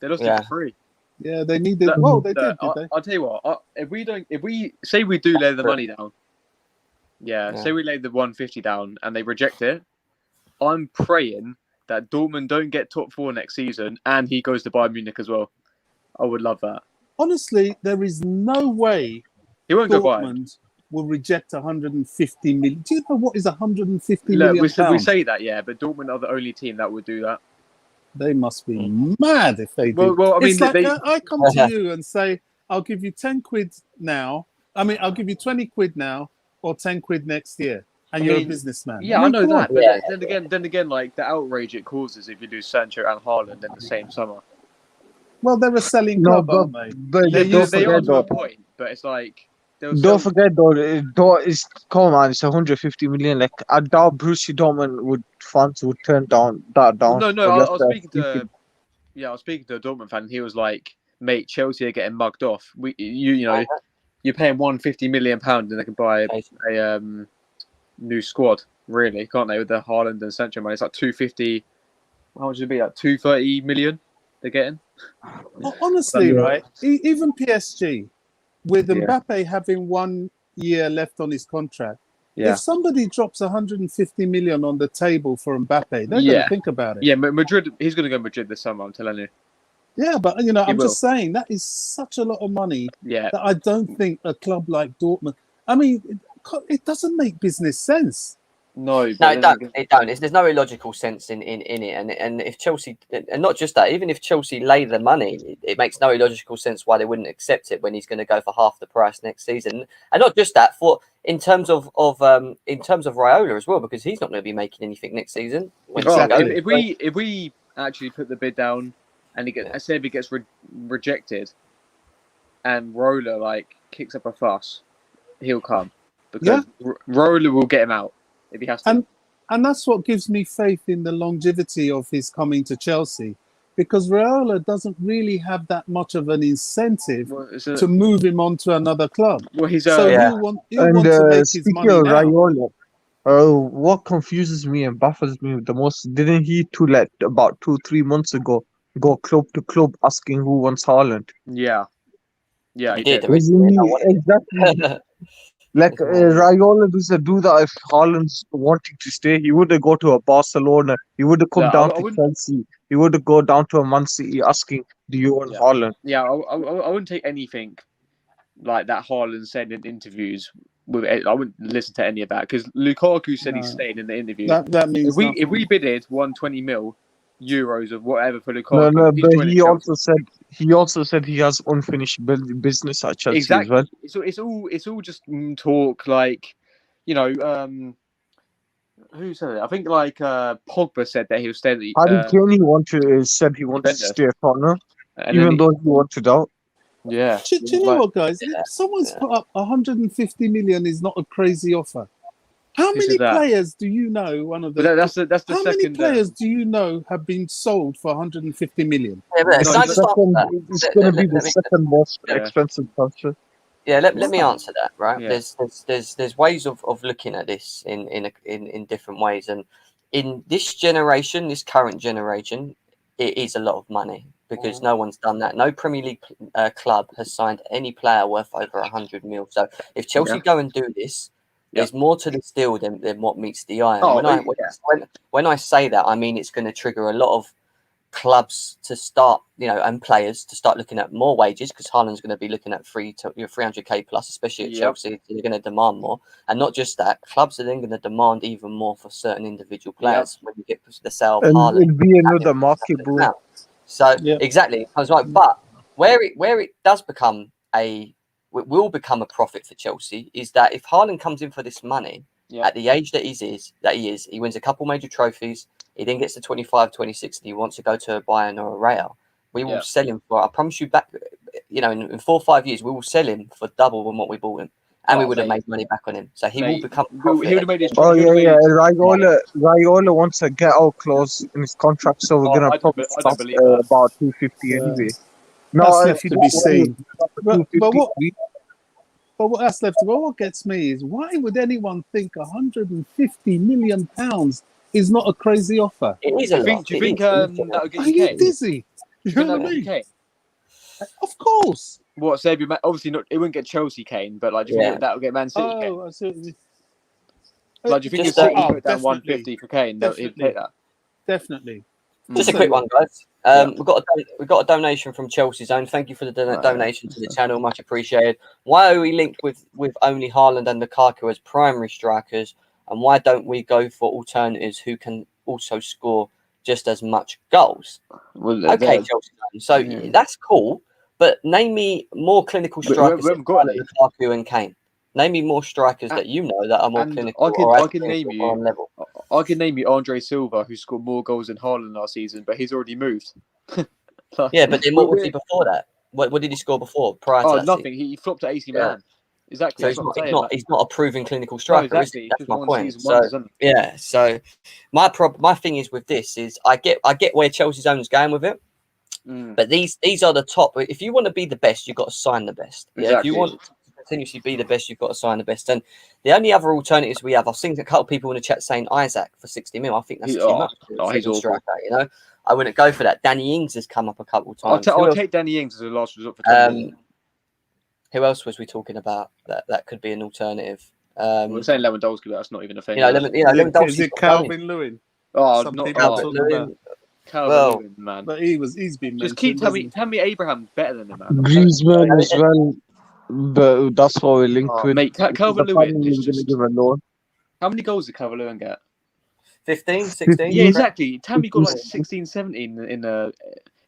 They lost it for free. Yeah, they needed. Well, they did. Did they? I'll tell you what. If we say we do lay the money down, say we lay the 150 down and they reject it, I'm praying that Dortmund don't get top 4 next season and he goes to Bayern Munich as well. I would love that. Honestly, there is no way he won't go Dortmund will reject 150 million. Do you know what is 150 million? We say that, but Dortmund are the only team that would do that. They must be mad if they do. Well, I mean, I come to you and say, I'll give you 10 quid now. I mean, I'll give you 20 quid now or 10 quid next year. And you're a businessman. Yeah, I know that. But then again, like the outrage it causes if you do Sancho and Haaland in the same summer. Well, they're a selling club, aren't they? But they are to a point. But it's like Don't forget though, come on, it's 150 million. Like I doubt Borussia Dortmund fans would turn that down. No, I unless was they're speaking stupid. I was speaking to a Dortmund fan. And he was like, "Mate, Chelsea are getting mugged off. You know, you're paying £150 million and they can buy a new squad, really, can't they? With the Haaland and Sancho money, it's like 250. How much would it be? Like 230 million they're getting. Honestly, right? Even PSG, with Mbappe having 1 year left on his contract, if somebody drops 150 million on the table for Mbappe, they're going to think about it. Yeah, Madrid. He's going to go Madrid this summer. I'm telling you. Yeah, but I'm just saying that is such a lot of money that I don't think a club like Dortmund. I mean, it doesn't make business sense. No, it don't. There's no illogical sense in it, and if Chelsea, and not just that, even if Chelsea lay the money, it makes no illogical sense why they wouldn't accept it when he's going to go for half the price next season. And not just that, in terms of Raiola as well, because he's not going to be making anything next season. Exactly. If we actually put the bid down, and say if he gets rejected, and Raiola kicks up a fuss, he'll come because Raiola will get him out. If he has to. And that's what gives me faith in the longevity of his coming to Chelsea, because Raiola doesn't really have that much of an incentive to move him on to another club. Well, he'll want to make his money now. Raiola, what confuses me and baffles me the most, didn't he about 2-3 months ago go club to club asking who wants Haaland? Yeah, he did. Exactly. Raiola doesn't do that. If Haaland's wanting to stay, he wouldn't go to a Barcelona. He wouldn't come down to Chelsea. He wouldn't go down to a Man City asking, "Do you want Haaland?" Yeah, I wouldn't take anything like that Haaland said in interviews. I wouldn't listen to any of that because Lukaku said he's staying in the interview. That means if we bidded 120 mil euros of whatever for Lukaku, but he also said he has unfinished business at Chelsea as well. So it's all just talk. Who said it? I think Pogba said that he was staying. Harry Kane said he wanted to stay at Tottenham, even though he wanted out. Yeah. Do you know what, guys? If someone's put up 150 million is not a crazy offer. How many players do you know? That's the How many players do you know have been sold for 150 million? Yeah, but it's going to be the second most expensive transfer. Yeah, let me answer that. Right, there's ways of looking at this in different ways, and in this current generation, it is a lot of money because no one's done that. No Premier League club has signed any player worth over 100 mil. So if Chelsea go and do this. There's more to this deal than what meets the eye. When I say that, I mean it's going to trigger a lot of clubs to start, and players to start looking at more wages because Haaland's going to be looking at 300k plus, especially at Chelsea. They're going to demand more, and not just that, clubs are then going to demand even more for certain individual players when you get the sale of Haaland. It'll be another market boom. So exactly, I was right. But where it does become will become a profit for Chelsea is that if Haaland comes in for this money at the age that he is, he wins a couple major trophies, he then gets to 25, 26, and he wants to go to a Bayern or a Real. We will sell him for, I promise you back, in 4 or 5 years, we will sell him for double than what we bought him. And we would have made money back on him. So he will become a profit. He would have made his Raiola wants a get-out clause in his contract, so we're going to probably stop about 250 anyway. No, that's left to be seen. But what gets me is why would anyone think 150 million pounds is not a crazy offer? It is a lot. Do you think that would get Are you dizzy? You know what I mean? Of course. What, Xavier? Obviously, not. It wouldn't get Chelsea Kane, but do you think that would get Man City Kane? I see. Do you think if City put down 150 for Kane, he'd take that? Definitely. Just a quick one, guys. We've got a donation from Chelsea Zone. Thank you for the donation to the channel, much appreciated. Why are we linked with only Haaland and Lukaku as primary strikers, and why don't we go for alternatives who can also score just as much goals? Okay, Chelsea Zone. So that's cool, but name me more clinical strikers than Lukaku and Kane. Name me more strikers that you know that are more clinical. I can name you Andre Silva, who scored more goals than Haaland last season, but he's already moved. Yeah, but then what was he before that? What did he score before? Prior to that nothing. season? He flopped to AC Milan. Exactly. So that's what I'm saying, he's not a proven clinical striker. No, exactly. That's Just my one point. season So wonders, isn't it? yeah. So my thing is with this is I get where Chelsea's owner's going with it, but these are the top. If you want to be the best, you've got to sign the best. Yeah. Exactly. If you want to continuously be the best, you've got to sign the best. And the only other alternatives we have, I've seen a couple of people in the chat saying Isaac for 60 mil. I think that's too much. He's awful. Striker, you know, I wouldn't go for that. Danny Ings has come up a couple of times. I'll take Danny Ings as a last resort for 10 million. Who else was we talking about that could be an alternative? We're saying Lewandowski, but that's not even a thing. Lewandowski's Is it Calvin Lewin? Calvin Lewin, man. But he's been Just mentioned, tell me Abraham's better than him, man. Griezmann as well. But that's what we're linked with. Mate, Calvin Lewin is going to just... give a loan. How many goals did Calvin Lewin get? 15, 16? Yeah, exactly. Tammy got like 16, 17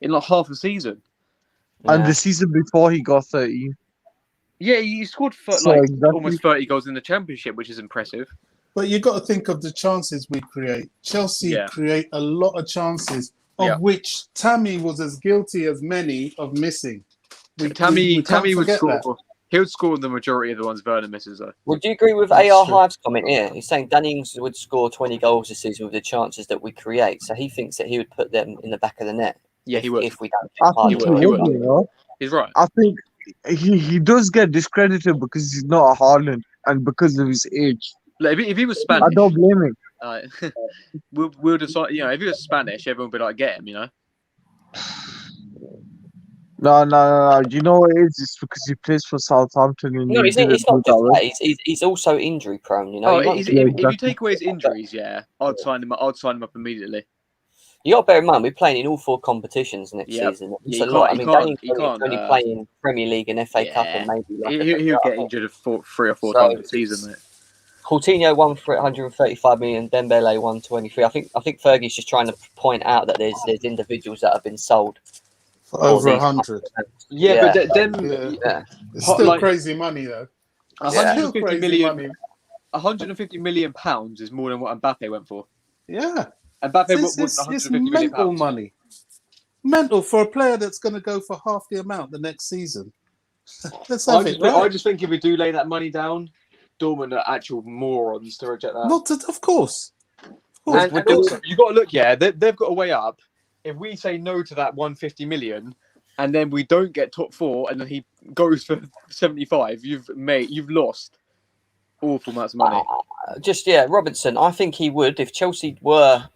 in like half a season. And the season before he got 30. Yeah, he scored almost 30 goals in the Championship, which is impressive. But you've got to think of the chances we create. Chelsea create a lot of chances, of which Tammy was as guilty as many of missing. Tammy would score. That. He would score the majority of the ones Werner misses, though. Would you agree with AR Hive's comment here? He's saying Danny Ings would score 20 goals this season with the chances that we create. So he thinks that he would put them in the back of the net. Yeah, he would. If we don't. I think he would. You know? He's right. I think he does get discredited because he's not a Haaland and because of his age. Like, if he was Spanish, I don't blame him. we'll decide. You know, if he was Spanish, everyone would be like, get him. You know. No. You know what it is? It's because he plays for Southampton. And no, it's not just that. He's also injury prone. You know. If you take away his injuries, I'd sign him up immediately. You got to bear in mind we're playing in all 4 competitions next season. It's a lot. I mean, Danny's only playing Premier League and FA Cup and maybe. He'll get injured 3 or 4 times a season, mate. Coutinho won for 135 million. Dembele 123. I think Fergie's just trying to point out that there's individuals that have been sold for over 100. Yeah, but then it's still crazy money though. 150 million. 150 million pounds is more than what Mbappe went for. Yeah, Mbappe it's mental money. Mental for a player that's going to go for half the amount the next season. Let's have it. I just think if we do lay that money down, Dortmund are actual morons to reject that. Of course. And also, you got to look. They've got a way up. If we say no to that 150 million, and then we don't get top 4, and then he goes for 75, you've lost awful amounts of money. Robertson. I think he would if Chelsea were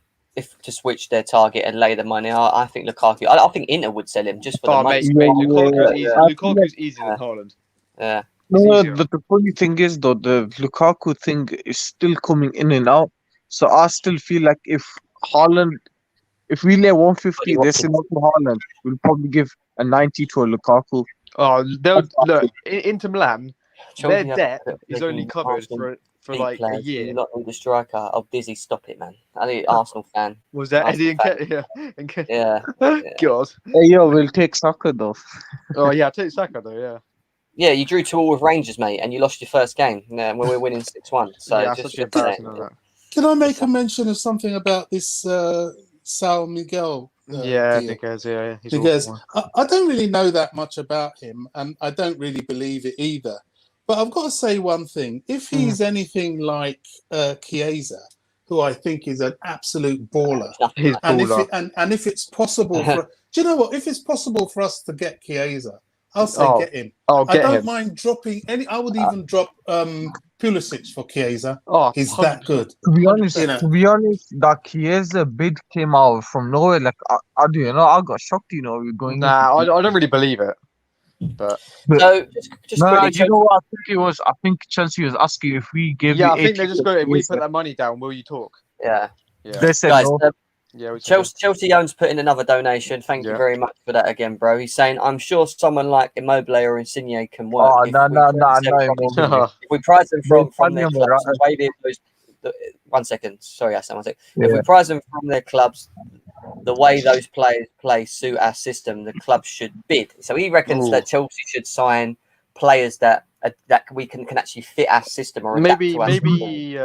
to switch their target and lay the money. I think Lukaku. I think Inter would sell him just for the money. Lukaku's easier than Haaland. Yeah. No, the funny thing is though, the Lukaku thing is still coming in and out. So I still feel like if we lay 150, they say no to Haaland, we'll probably give a 90 to a Lukaku. Oh, look, Inter Milan, their debt is only covered for like a year. You're not the striker. Oh, Dizzy, stop it, man. I need Arsenal fan. Was that Eddie and Ken? Yeah. God. Hey, we'll take Saka though. Oh yeah, I'll take Saka though. Yeah. Yeah, you drew 2-2 with Rangers, mate, and you lost your first game when we were winning 6-1. So such an embarrassing of that. Can I make a mention of something about this Saúl Ñíguez? Ñíguez, because I don't really know that much about him, and I don't really believe it either. But I've got to say one thing: if he's anything like Chiesa, who I think is an absolute baller, and if it's possible for, do you know what? If it's possible for us to get Chiesa, I'll say get him. I don't mind dropping any. I would even drop Pulisic for Chiesa. He's that good. To be honest, that Chiesa bid came out from nowhere. Like I got shocked. We're going. Nah, I don't really believe it. But so just quickly, you know what I think it was? I think Chelsea was asking if we give. Yeah, I think they just go. If we put that money down, will you talk? Yeah. They said guys, no. Chelsea owns put in another donation. Thank you very much for that again, bro. He's saying, I'm sure someone like Immobile or Insigne can work. No. If we prize them from their clubs, one second. Sorry, Hassan, 1 second. If we prize them from their clubs, the way those players play suit our system, the club should bid. So he reckons that Chelsea should sign players that we can actually fit our system or maybe Insigne.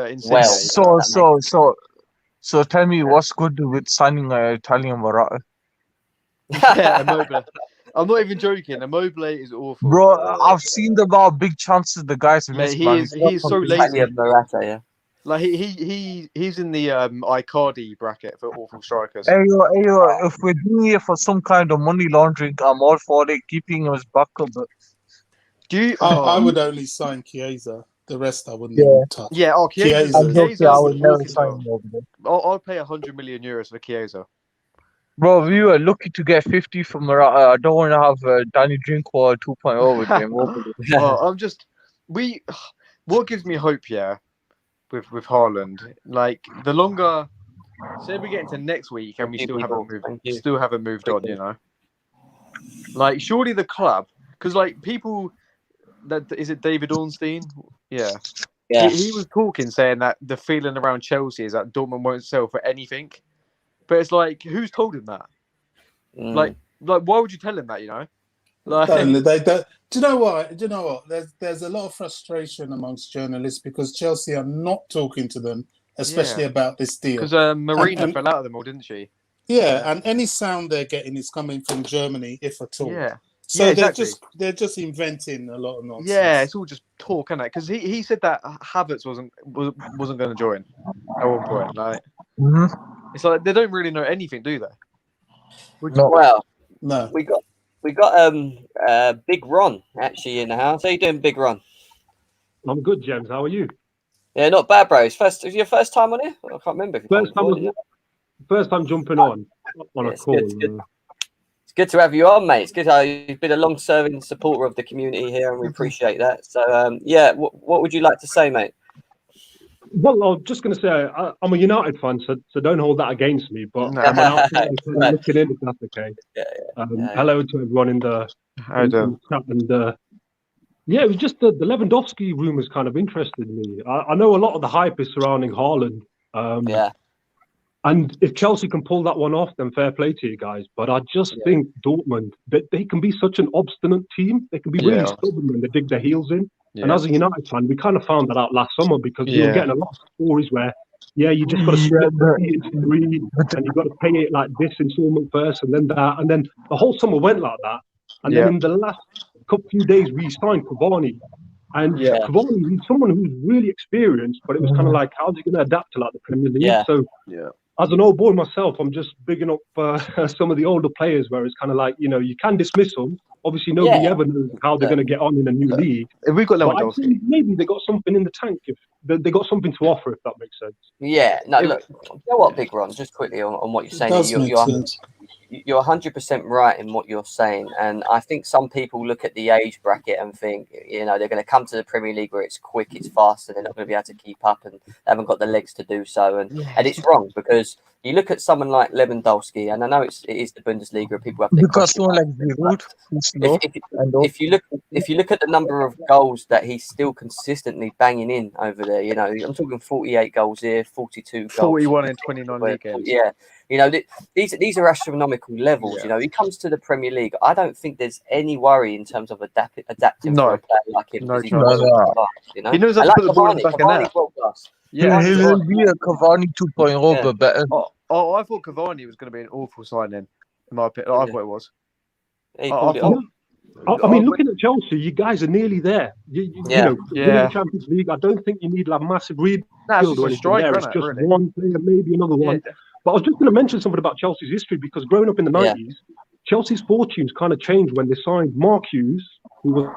So tell me what's good with signing an Italian Morata? Yeah, Immobile. I'm not even joking. Immobile is awful. Bro, I've seen the amount of big chances the guys Mate, missed, he man. is so lazy. Of Morata, yeah. Like he's in the Icardi bracket for awful strikers. Hey, yo, if we're doing it for some kind of money laundering, I'm all for it, keeping his backup. But Do you? I would only sign Chiesa. The rest I wouldn't Yeah. even touch. Yeah. Oh, Chiesa. Chiesa. Chiesa I would would never walk into sign him. him over there. I'll pay 100 million euros for Chiesa. Bro, we were lucky to get 50 from Morata. I don't want to have Danny Drinkwater 2.0 with him. I'm just what gives me hope, yeah, with Haaland, like the longer, say we get into next week and we still haven't moved on, you know, like surely the club, because like people, that is it David Ornstein, yeah. He was talking saying that the feeling around Chelsea is that Dortmund won't sell for anything, but it's like who's told him that? Like why would you tell him that, you know? Like, do you know what? There's a lot of frustration amongst journalists because Chelsea are not talking to them, especially about this deal. Because Marina fell out of them all, didn't she? Yeah, and any sound they're getting is coming from Germany, if at all. Yeah. So exactly. they're just inventing a lot of nonsense. Yeah, it's all just talk, isn't it? Because he said that Havertz wasn't going to join at one point. Like, it's like they don't really know anything, do they? Well, no. We got Big Ron actually in the house. How you doing, Big Ron? I'm good, James. How are you? Yeah, not bad, bro. Is your first time on here? I can't remember. First time jumping on a call. It's good to have you on, mate. It's good how you've been a long-serving supporter of the community here, and we appreciate that. So, what would you like to say, mate? Well, I was just going to say I'm a United fan, so don't hold that against me. But I'm an outsider looking in, if that's okay. Hello to everyone in the chat. And it was just the Lewandowski rumours kind of interested me. I know a lot of the hype is surrounding Haaland. And if Chelsea can pull that one off, then fair play to you guys. But I just think Dortmund, that they can be such an obstinate team. They can be really stubborn when they dig their heels in. And as a United fan, we kind of found that out last summer because we were getting a lot of stories where, you just got to split the fee into three and you've got to pay it like this installment first and then that. And then the whole summer went like that. And then in the last few days, we signed Cavani. And Cavani, he's someone who's really experienced, but it was kind of like, how's he going to adapt to like the Premier League? So as an old boy myself, I'm just bigging up some of the older players where it's kind of like, you can dismiss them. Obviously, nobody ever knows how they're going to get on in a new league. If we've got Lewandowski, maybe they got something in the tank. If they got something to offer, if that makes sense. Yeah. No, look, you know what, Big Ron, just quickly on what you're saying. You're 100% right in what you're saying. And I think some people look at the age bracket and think, they're going to come to the Premier League where it's quick, it's fast, and they're not going to be able to keep up and they haven't got the legs to do so. And it's wrong because you look at someone like Lewandowski, and I know it is the Bundesliga. People have because someone like Giroud, if you look at the number of goals that he's still consistently banging in over there, I'm talking 48 goals here, 42 goals, 41 in 29 league games. Yeah. These are astronomical levels. He comes to the Premier League. I don't think there's any worry in terms of adapting for a player like him. No, he knows how to put the ball in the back of net. World class. Yeah, he will be a Cavani 2.0, but better. I thought Cavani was going to be an awful signing, in my opinion. I thought it was. He pulled it off. I mean, looking at Chelsea, you guys are nearly there. Winning the Champions League, I don't think you need like massive rebuild or anything there. It's just one player, maybe another one. But I was just going to mention something about Chelsea's history because growing up in the 90s, Chelsea's fortunes kind of changed when they signed Mark Hughes, who was,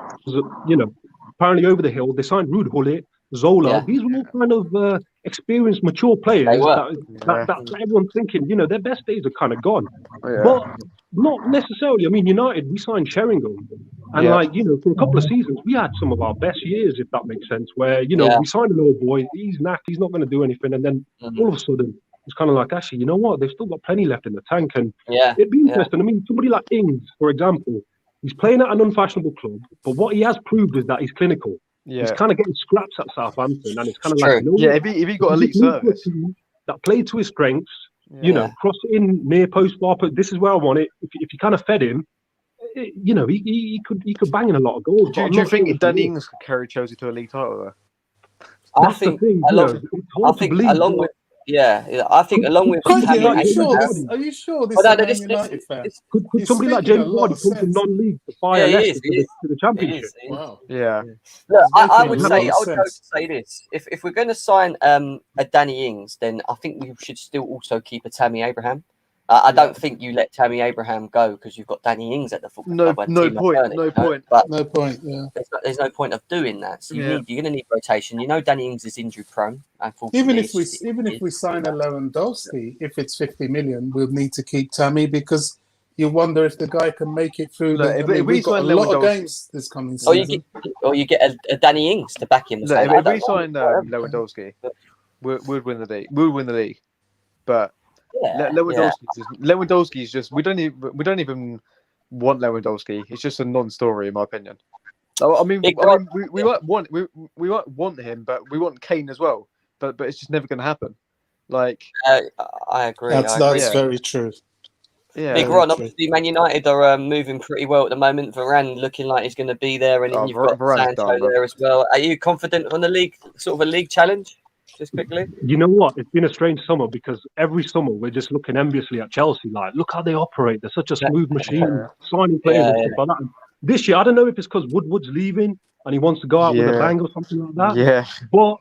apparently over the hill. They signed Ruud Gullit, Zola. These were all kind of experienced, mature players that everyone's thinking, their best days are kind of gone. But not necessarily. I mean, United, we signed Sheringham. And for a couple of seasons, we had some of our best years, if that makes sense, where, we signed an old boy, he's knacked, he's not going to do anything. And then all of a sudden, it's kind of like, actually, you know what? They've still got plenty left in the tank. And it'd be interesting. I mean, somebody like Ings, for example, he's playing at an unfashionable club, but what he has proved is that he's clinical. He's kind of getting scraps at Southampton, and it's kind of like, if he got elite service that played to his strengths, cross it in near post bar, but this is where I want it. If you kind of fed him, he could bang in a lot of goals. Do you think Danny Ings could carry Chelsea to a league title though? I think along with Yeah, I think along with Crikey, Tammy are you sure Abraham. this? Are you sure this Well, is no, a Man United fan? Could You're somebody like speaking James a lot Vardy of come from sense. non-league to fire Yeah, he Leicester is. to the It championship? is. Wow. Yeah. Look, He's I making would a say, lot I of would go to sense. say this: if we're going to sign a Danny Ings, then I think we should still also keep a Tammy Abraham. I don't think you let Tammy Abraham go because you've got Danny Ings at the football club. And No Timo point. Werner, No you know? point. But No point. Yeah. there's no point of doing that. So you're going to need rotation. You know, Danny Ings is injury prone. Even Unfortunately, if we sign a Lewandowski, if it's 50 million, we'll need to keep Tammy because you wonder if the guy can make it through. Look, we've got a lot of games this coming season. Or you get a Danny Ings to back him. Look, if we sign Lewandowski, we'd win the league. We'll win the league. But Lewandowski's just we don't even want Lewandowski. It's just a non-story in my opinion. I mean, we might want him, but we want Kane as well. But it's just never going to happen. Like I agree. That's very true. Yeah, Big Ron. Obviously, Man United are moving pretty well at the moment. Varane looking like he's going to be there, and then you've got Sancho there as well. Are you confident on the league, sort of a league challenge? Just quickly. You know what? It's been a strange summer because every summer we're just looking enviously at Chelsea. Like, look how they operate. They're such a smooth machine, signing players and stuff like that. And this year, I don't know if it's because Woodward's leaving and he wants to go out with a bang or something like that. Yeah. But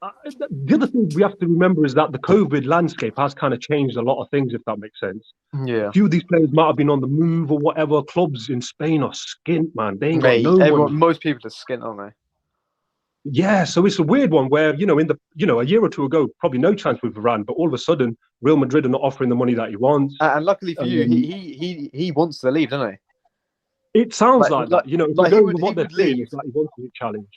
the other thing we have to remember is that the COVID landscape has kind of changed a lot of things, if that makes sense. Yeah. A few of these players might have been on the move or whatever. Clubs in Spain are skint, man. They ain't got no one. Most people are skint, aren't they? Yeah, so it's a weird one where, a year or two ago, probably no chance with Varane, but all of a sudden, Real Madrid are not offering the money that he wants. And luckily for you, he wants to leave, doesn't he? It sounds like that. What they're saying is that he wants to challenge.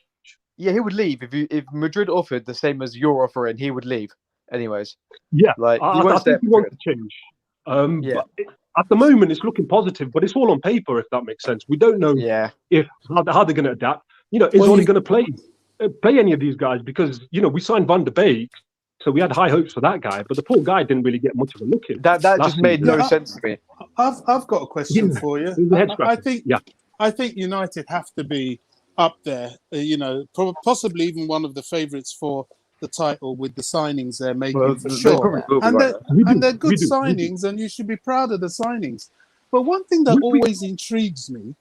Yeah, he would leave if Madrid offered the same as you're offering. He would leave, anyways. Yeah, I think he wants to change. But at the moment, it's looking positive, but it's all on paper, if that makes sense. We don't know how they're going to adapt. Is Oli going to play any of these guys? Because we signed Van der Beek, so we had high hopes for that guy, but the poor guy didn't really get much of a look in. That just made no sense to me. I've got a question for you. I think United have to be up there, possibly even one of the favourites for the title with the signings they're making for sure. And they're good signings, and you should be proud of the signings. But one thing that always intrigues me,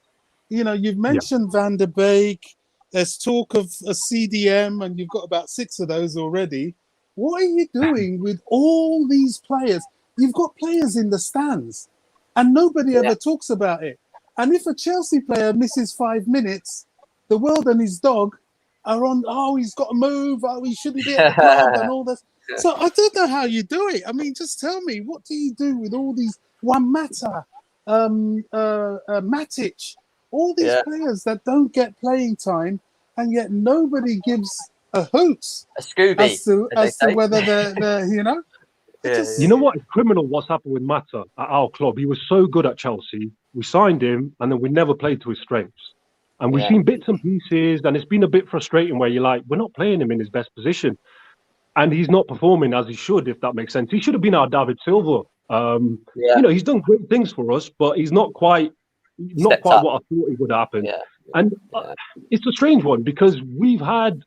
you've mentioned Van der Beek. There's talk of a CDM, and you've got about 6 of those already. What are you doing with all these players? You've got players in the stands, and nobody ever talks about it. And if a Chelsea player misses 5 minutes, the world and his dog are on, he's got to move, he shouldn't be at the club and all this. So I don't know how you do it. I mean, just tell me, what do you do with all these Mata, Matic, all these players that don't get playing time, and yet nobody gives a hoot as to whether they're You know what? It's criminal what's happened with Mata at our club. He was so good at Chelsea. We signed him, and then we never played to his strengths. And we've seen bits and pieces, and it's been a bit frustrating where you're like, we're not playing him in his best position. And he's not performing as he should, if that makes sense. He should have been our David Silva. He's done great things for us, but he's not quite what I thought he would happen. And it's a strange one because we've had,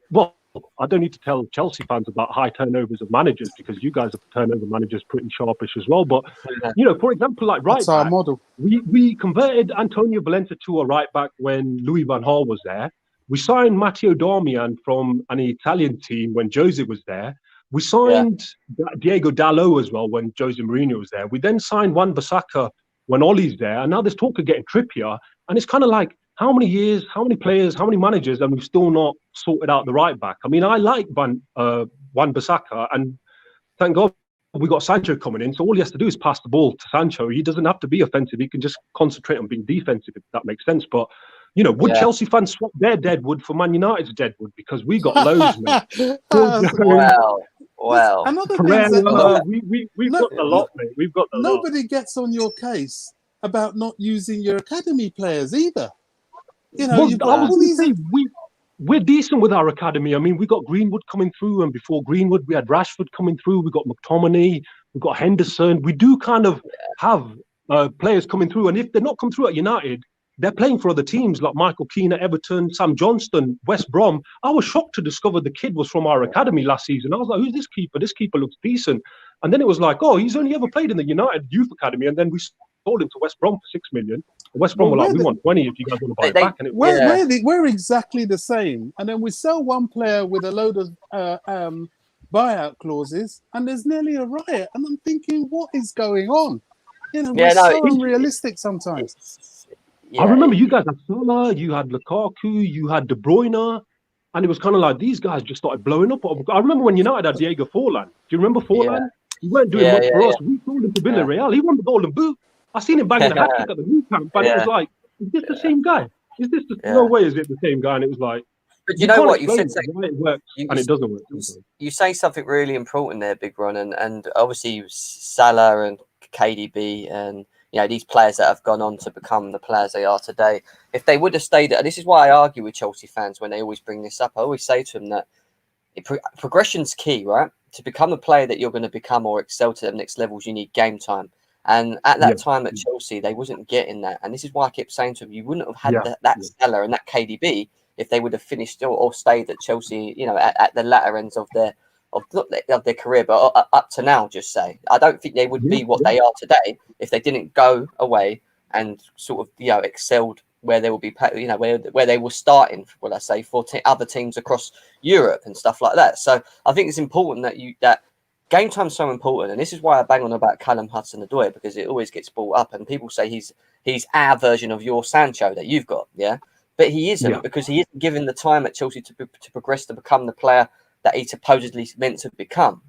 I don't need to tell Chelsea fans about high turnovers of managers because you guys have turnover managers pretty sharpish as well. But, for example, like right back, model. We converted Antonio Valencia to a right back when Louis van Gaal was there. We signed Matteo Darmian from an Italian team when Jose was there. We signed Diego Dalot as well when Jose Mourinho was there. We then signed Wan-Bissaka when Ollie's there. And now there's talk of getting Trippier. And it's kind of like, how many years, how many players, how many managers, and we've still not sorted out the right back? I mean, I like Wan-Bissaka, and thank God we got Sancho coming in. So all he has to do is pass the ball to Sancho. He doesn't have to be offensive. He can just concentrate on being defensive, if that makes sense. But, would Chelsea fans swap their deadwood for Man United's deadwood? Because we got loads, mate. Wow. Another thing we've got the lot, mate. We've got the lot. Nobody gets on your case about not using your academy players either. You've got all these. We're decent with our academy. I mean, we got Greenwood coming through, and before Greenwood, we had Rashford coming through. We got McTominay, we got Henderson. We do kind of have players coming through, and if they're not come through at United, they're playing for other teams like Michael Keane at Everton, Sam Johnston, West Brom. I was shocked to discover the kid was from our academy last season. I was like, who's this keeper? This keeper looks decent. And then it was like, oh, he's only ever played in the United Youth Academy. And then we sold him to West Brom for $6 million. West Brom were like, we want 20 if you guys want to buy it back. And we're exactly the same. And then we sell one player with a load of buyout clauses, and there's nearly a riot. And I'm thinking, what is going on? We're so unrealistic sometimes. I remember you guys had Salah, you had Lukaku, you had De Bruyne, and it was kind of like these guys just started blowing up. I remember when United had Diego Forlan. Do you remember Forlan? Yeah. He weren't doing much for us. We sold him to Villarreal. He won the Golden Boot. I seen him banging a hat trick at the new camp, but it was like, is this the same guy? Is this no way is it the same guy? And it was like, but you know what? You said why it works and it doesn't work. You say something really important there, Big Ron, and obviously Salah and KDB and these players that have gone on to become the players they are today. If they would have stayed, and this is why I argue with Chelsea fans when they always bring this up. I always say to them that progression's key, right? To become a player that you're going to become or excel to the next levels, you need game time. And at that time at Chelsea, they wasn't getting that. And this is why I kept saying to them, you wouldn't have had that Salah and that KDB if they would have finished or stayed at Chelsea, at the latter ends of their career, but up to now, just say. I don't think they would be what they are today if they didn't go away and sort of, excelled where they will be, where they were starting, for other teams across Europe and stuff like that. So I think it's important that game time's so important, and this is why I bang on about Callum Hudson-Odoi, because it always gets brought up, and people say he's our version of your Sancho that you've got, but he isn't because he isn't given the time at Chelsea to progress to become the player that he supposedly meant to become.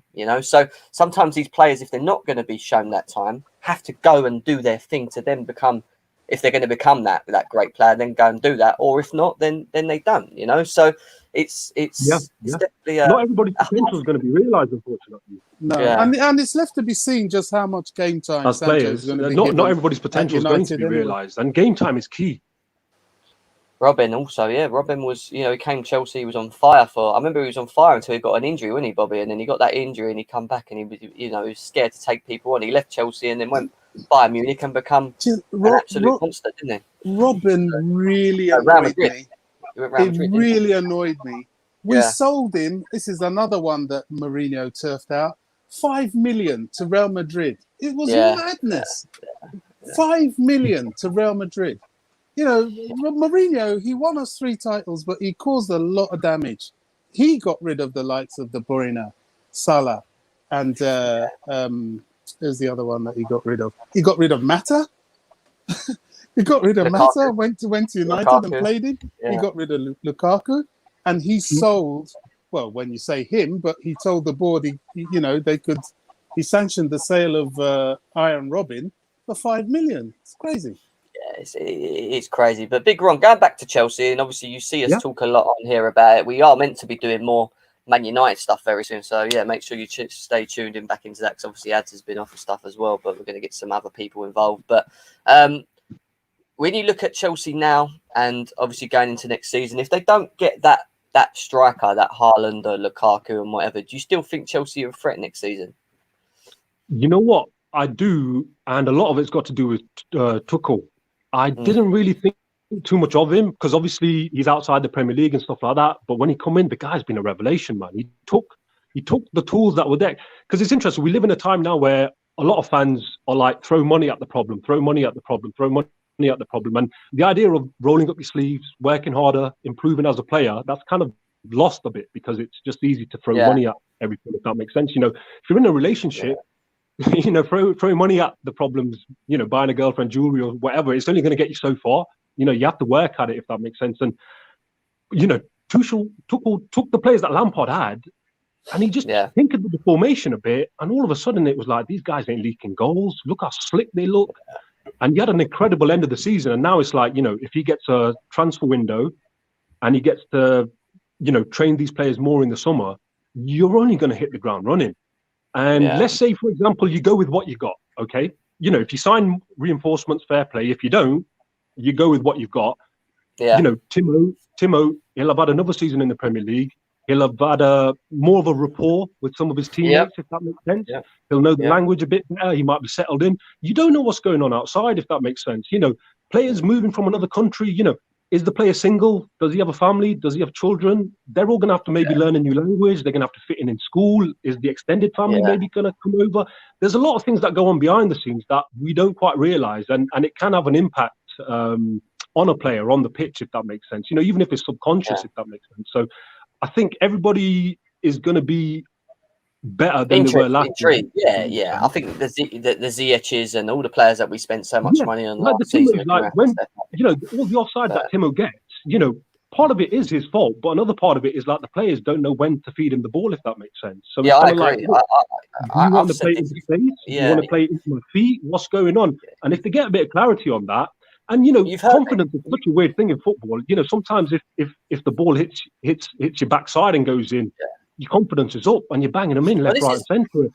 So sometimes these players, if they're not going to be shown that time, have to go and do their thing to then become. If they're going to become that great player, then go and do that, or if not, then they don't. So it's definitely not everybody's potential is going to be realised, unfortunately. No, and it's left to be seen just how much game time as players. Is going to be not everybody's potential is going to be realised, and game time is key. Robin also, Robin was, he came Chelsea, he was on fire I remember he was on fire until he got an injury, wasn't he, Bobby? And then he got that injury and he come back and he was, he was scared to take people on. He left Chelsea and then went Bayern Munich and become an absolute monster, didn't he? Robin really annoyed me. It really annoyed me. We sold him. This is another one that Mourinho turfed out. 5 million to Real Madrid. It was madness. 5 million to Real Madrid. Mourinho, he won us 3 titles, but he caused a lot of damage. He got rid of the likes of De Bruyne, Salah, and there's the other one that he got rid of. He got rid of Mata. He got rid of Mata, went to United Lukaku. And played him. Yeah. He got rid of Lukaku, and he sold. Well, when you say him, but he told the board, he sanctioned the sale of Iron Robin for 5 million. It's crazy. Yeah, it's crazy. But Big Ron, going back to Chelsea, and obviously you see us talk a lot on here about it. We are meant to be doing more Man United stuff very soon. So, make sure you stay tuned in back into that, because obviously Ads has been off of stuff as well, but we're going to get some other people involved. But when you look at Chelsea now and obviously going into next season, if they don't get that striker, that Haaland or Lukaku and whatever, do you still think Chelsea are a threat next season? You know what? I do, and a lot of it's got to do with Tuchel. I didn't really think too much of him because obviously he's outside the Premier League and stuff like that. But when he come in, the guy's been a revelation, man. He took the tools that were there. Because it's interesting. We live in a time now where a lot of fans are like, throw money at the problem, throw money at the problem, throw money at the problem. And the idea of rolling up your sleeves, working harder, improving as a player, that's kind of lost a bit because it's just easy to throw money at everything, if that makes sense. If you're in a relationship, throw money at the problems, buying a girlfriend jewelry or whatever, it's only going to get you so far. You have to work at it, if that makes sense. And, Tuchel took the players that Lampard had and he just tinkered with the formation a bit. And all of a sudden it was like, these guys ain't leaking goals. Look how slick they look. And he had an incredible end of the season. And now it's like, if he gets a transfer window and he gets to, train these players more in the summer, you're only going to hit the ground running. And let's say, for example, you go with what you got, okay? If you sign reinforcements, fair play. If you don't, you go with what you've got. Yeah. Timo, he'll have had another season in the Premier League. He'll have had more of a rapport with some of his teammates, if that makes sense. He'll know the language a bit better. He might be settled in. You don't know what's going on outside, if that makes sense. players moving from another country, is the player single? Does he have a family? Does he have children? They're all going to have to maybe learn a new language. They're going to have to fit in school. Is the extended family maybe going to come over? There's a lot of things that go on behind the scenes that we don't quite realize. And it can have an impact on a player on the pitch, if that makes sense. Even if it's subconscious, if that makes sense. So I think everybody is going to be better than they were last year. Yeah. I think the Ziyech's and all the players that we spent so much money on like last season. Like when all the offside that Timo gets, part of it is his fault, but another part of it is like the players don't know when to feed him the ball, if that makes sense. So yeah, I agree. Like, you want to play it into space? You want to play it into my feet? What's going on? And if they get a bit of clarity on that, and confidence is such a weird thing in football. Sometimes if the ball hits your backside and goes in, your confidence is up and you're banging them in left, right, and centre.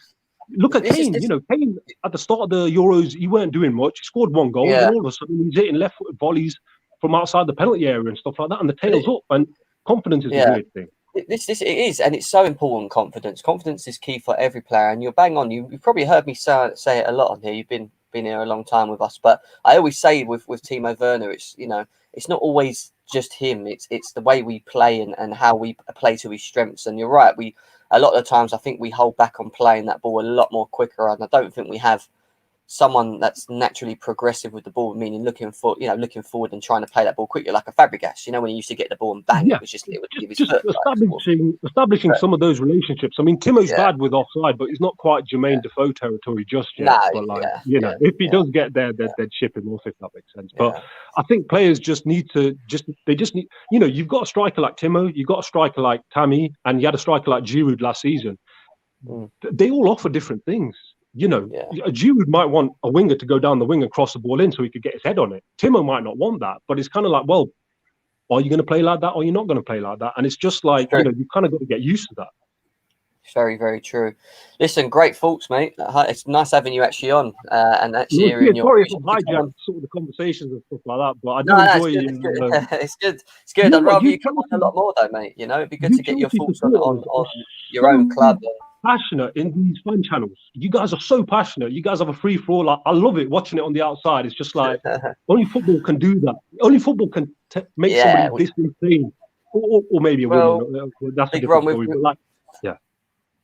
Look at Kane. Kane at the start of the Euros, he weren't doing much. He scored one goal, and all of a sudden he's hitting left-footed volleys from outside the penalty area and stuff like that, and the tail's up. And confidence is a weird thing. It is, and it's so important. Confidence is key for every player, and you're bang on. You've probably heard me say it a lot on here. You've been here a long time with us, but I always say with Timo Werner, it's it's not always just him. It's the way we play and how we play to his strengths. And you're right. A lot of the times I think we hold back on playing that ball a lot more quicker, and I don't think we have someone that's naturally progressive with the ball, meaning looking forward and trying to play that ball quickly, like a Fabregas. When he used to get the ball and bang, it would give his foot. Establishing some of those relationships. I mean, Timo's bad with offside, but he's not quite Jermaine Defoe territory just yet. If he does get there, they'd ship him off, if that makes sense. But I think players just need to you've got a striker like Timo, you've got a striker like Tammy, and you had a striker like Giroud last season. They all offer different things. Giroud might want a winger to go down the wing and cross the ball in so he could get his head on it. Timo might not want that, but it's kind of like, well, are you going to play like that or you're not going to play like that? And it's just like, you kind of got to get used to that. Very, very true. Listen, great thoughts, mate. It's nice having you actually on and actually hearing your... Sorry if I hijacked sort of the conversations and stuff like that, but I do enjoy it. It's good. I'd rather you come on a lot more, though, mate. It'd be good to get your thoughts on your own club. Passionate in these fan channels. You guys are so passionate. You guys have a free for all. I love it watching it on the outside. It's just like only football can do that. Only football can make somebody this insane, or maybe a woman. That's a different story. But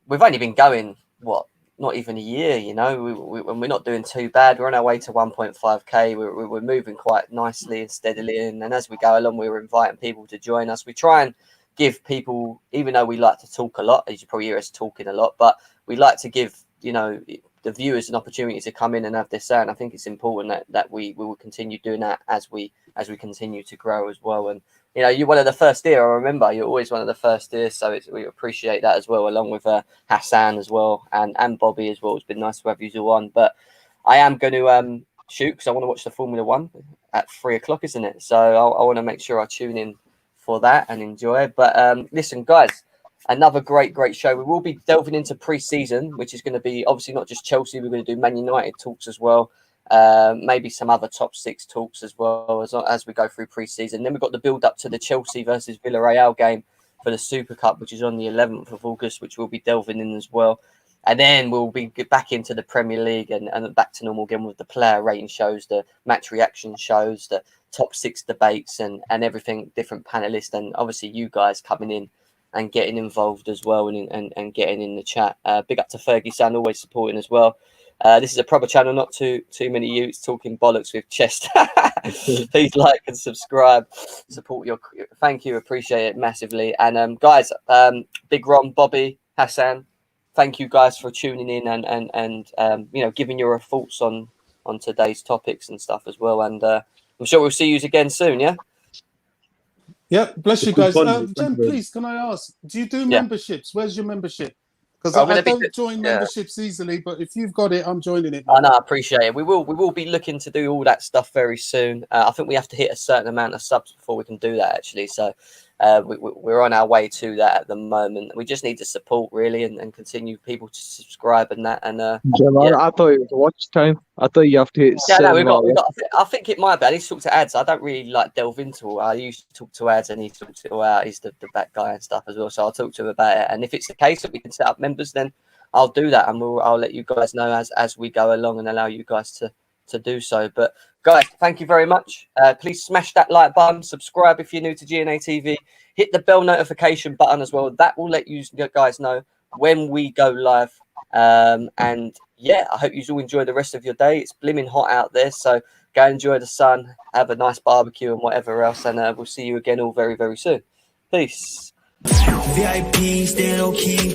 we've only been going not even a year. When we're not doing too bad, we're on our way to 1.5k. We're moving quite nicely and steadily, and as we go along, we're inviting people to join us. We try and give people, even though we like to talk a lot, as you probably hear us talking a lot, but we like to give the viewers an opportunity to come in and have their say. And I think it's important that we will continue doing that as we continue to grow as well. And you're one of the first here. I remember you're always one of the first here, so we appreciate that as well, along with Hassan as well and Bobby as well. It's been nice to have you all on. But I am going to shoot because I want to watch the Formula One at 3:00, isn't it? So I want to make sure I tune in for that and enjoy. But listen, guys, another great show. We will be delving into pre-season, which is going to be obviously not just Chelsea. We're going to do Man United talks as well, maybe some other top 6 talks as well as we go through pre-season. Then we've got the build up to the Chelsea versus Villarreal game for the Super Cup, which is on the 11th of August, which we'll be delving in as well. And then we'll be back into the Premier League and back to normal again with the player rating shows, the match reaction shows, the top 6 debates and everything, different panelists, and obviously you guys coming in and getting involved as well and getting in the chat. Big up to Fergie San, always supporting as well. This is a proper channel, not too many youths talking bollocks with chest. Please like and subscribe, support your... Thank you, appreciate it massively. And guys, Big Ron, Bobby, Hassan, thank you guys for tuning in and giving your thoughts on today's topics and stuff as well. And I'm sure we'll see you again soon, yeah? Yeah, bless you guys. Jen, please, can I ask, do you do memberships? Where's your membership? Because I don't join memberships easily, but if you've got it, I'm joining it. I know, I appreciate it. We will be looking to do all that stuff very soon. I think we have to hit a certain amount of subs before we can do that, actually. So we're on our way to that at the moment. We just need to support really and continue people to subscribe and that. And I thought it was watch time. I thought you have to hit. I think it might be. I need to talk to Ads. I don't really delve into it. I used to talk to Ads and he talks it all out. He's the back guy and stuff as well. So I'll talk to him about it. And if it's the case that we can set up members, then I'll do that and I'll let you guys know as we go along and allow you guys to to do so. But guys, thank you very much. Please smash that like button, subscribe if you're new to GNA TV, hit the bell notification button as well. That will let you guys know when we go live. And yeah, I hope you all enjoy the rest of your day. It's blimmin' hot out there, so go enjoy the sun, have a nice barbecue and whatever else, and we'll see you again all very, very soon. Peace. VIP still key.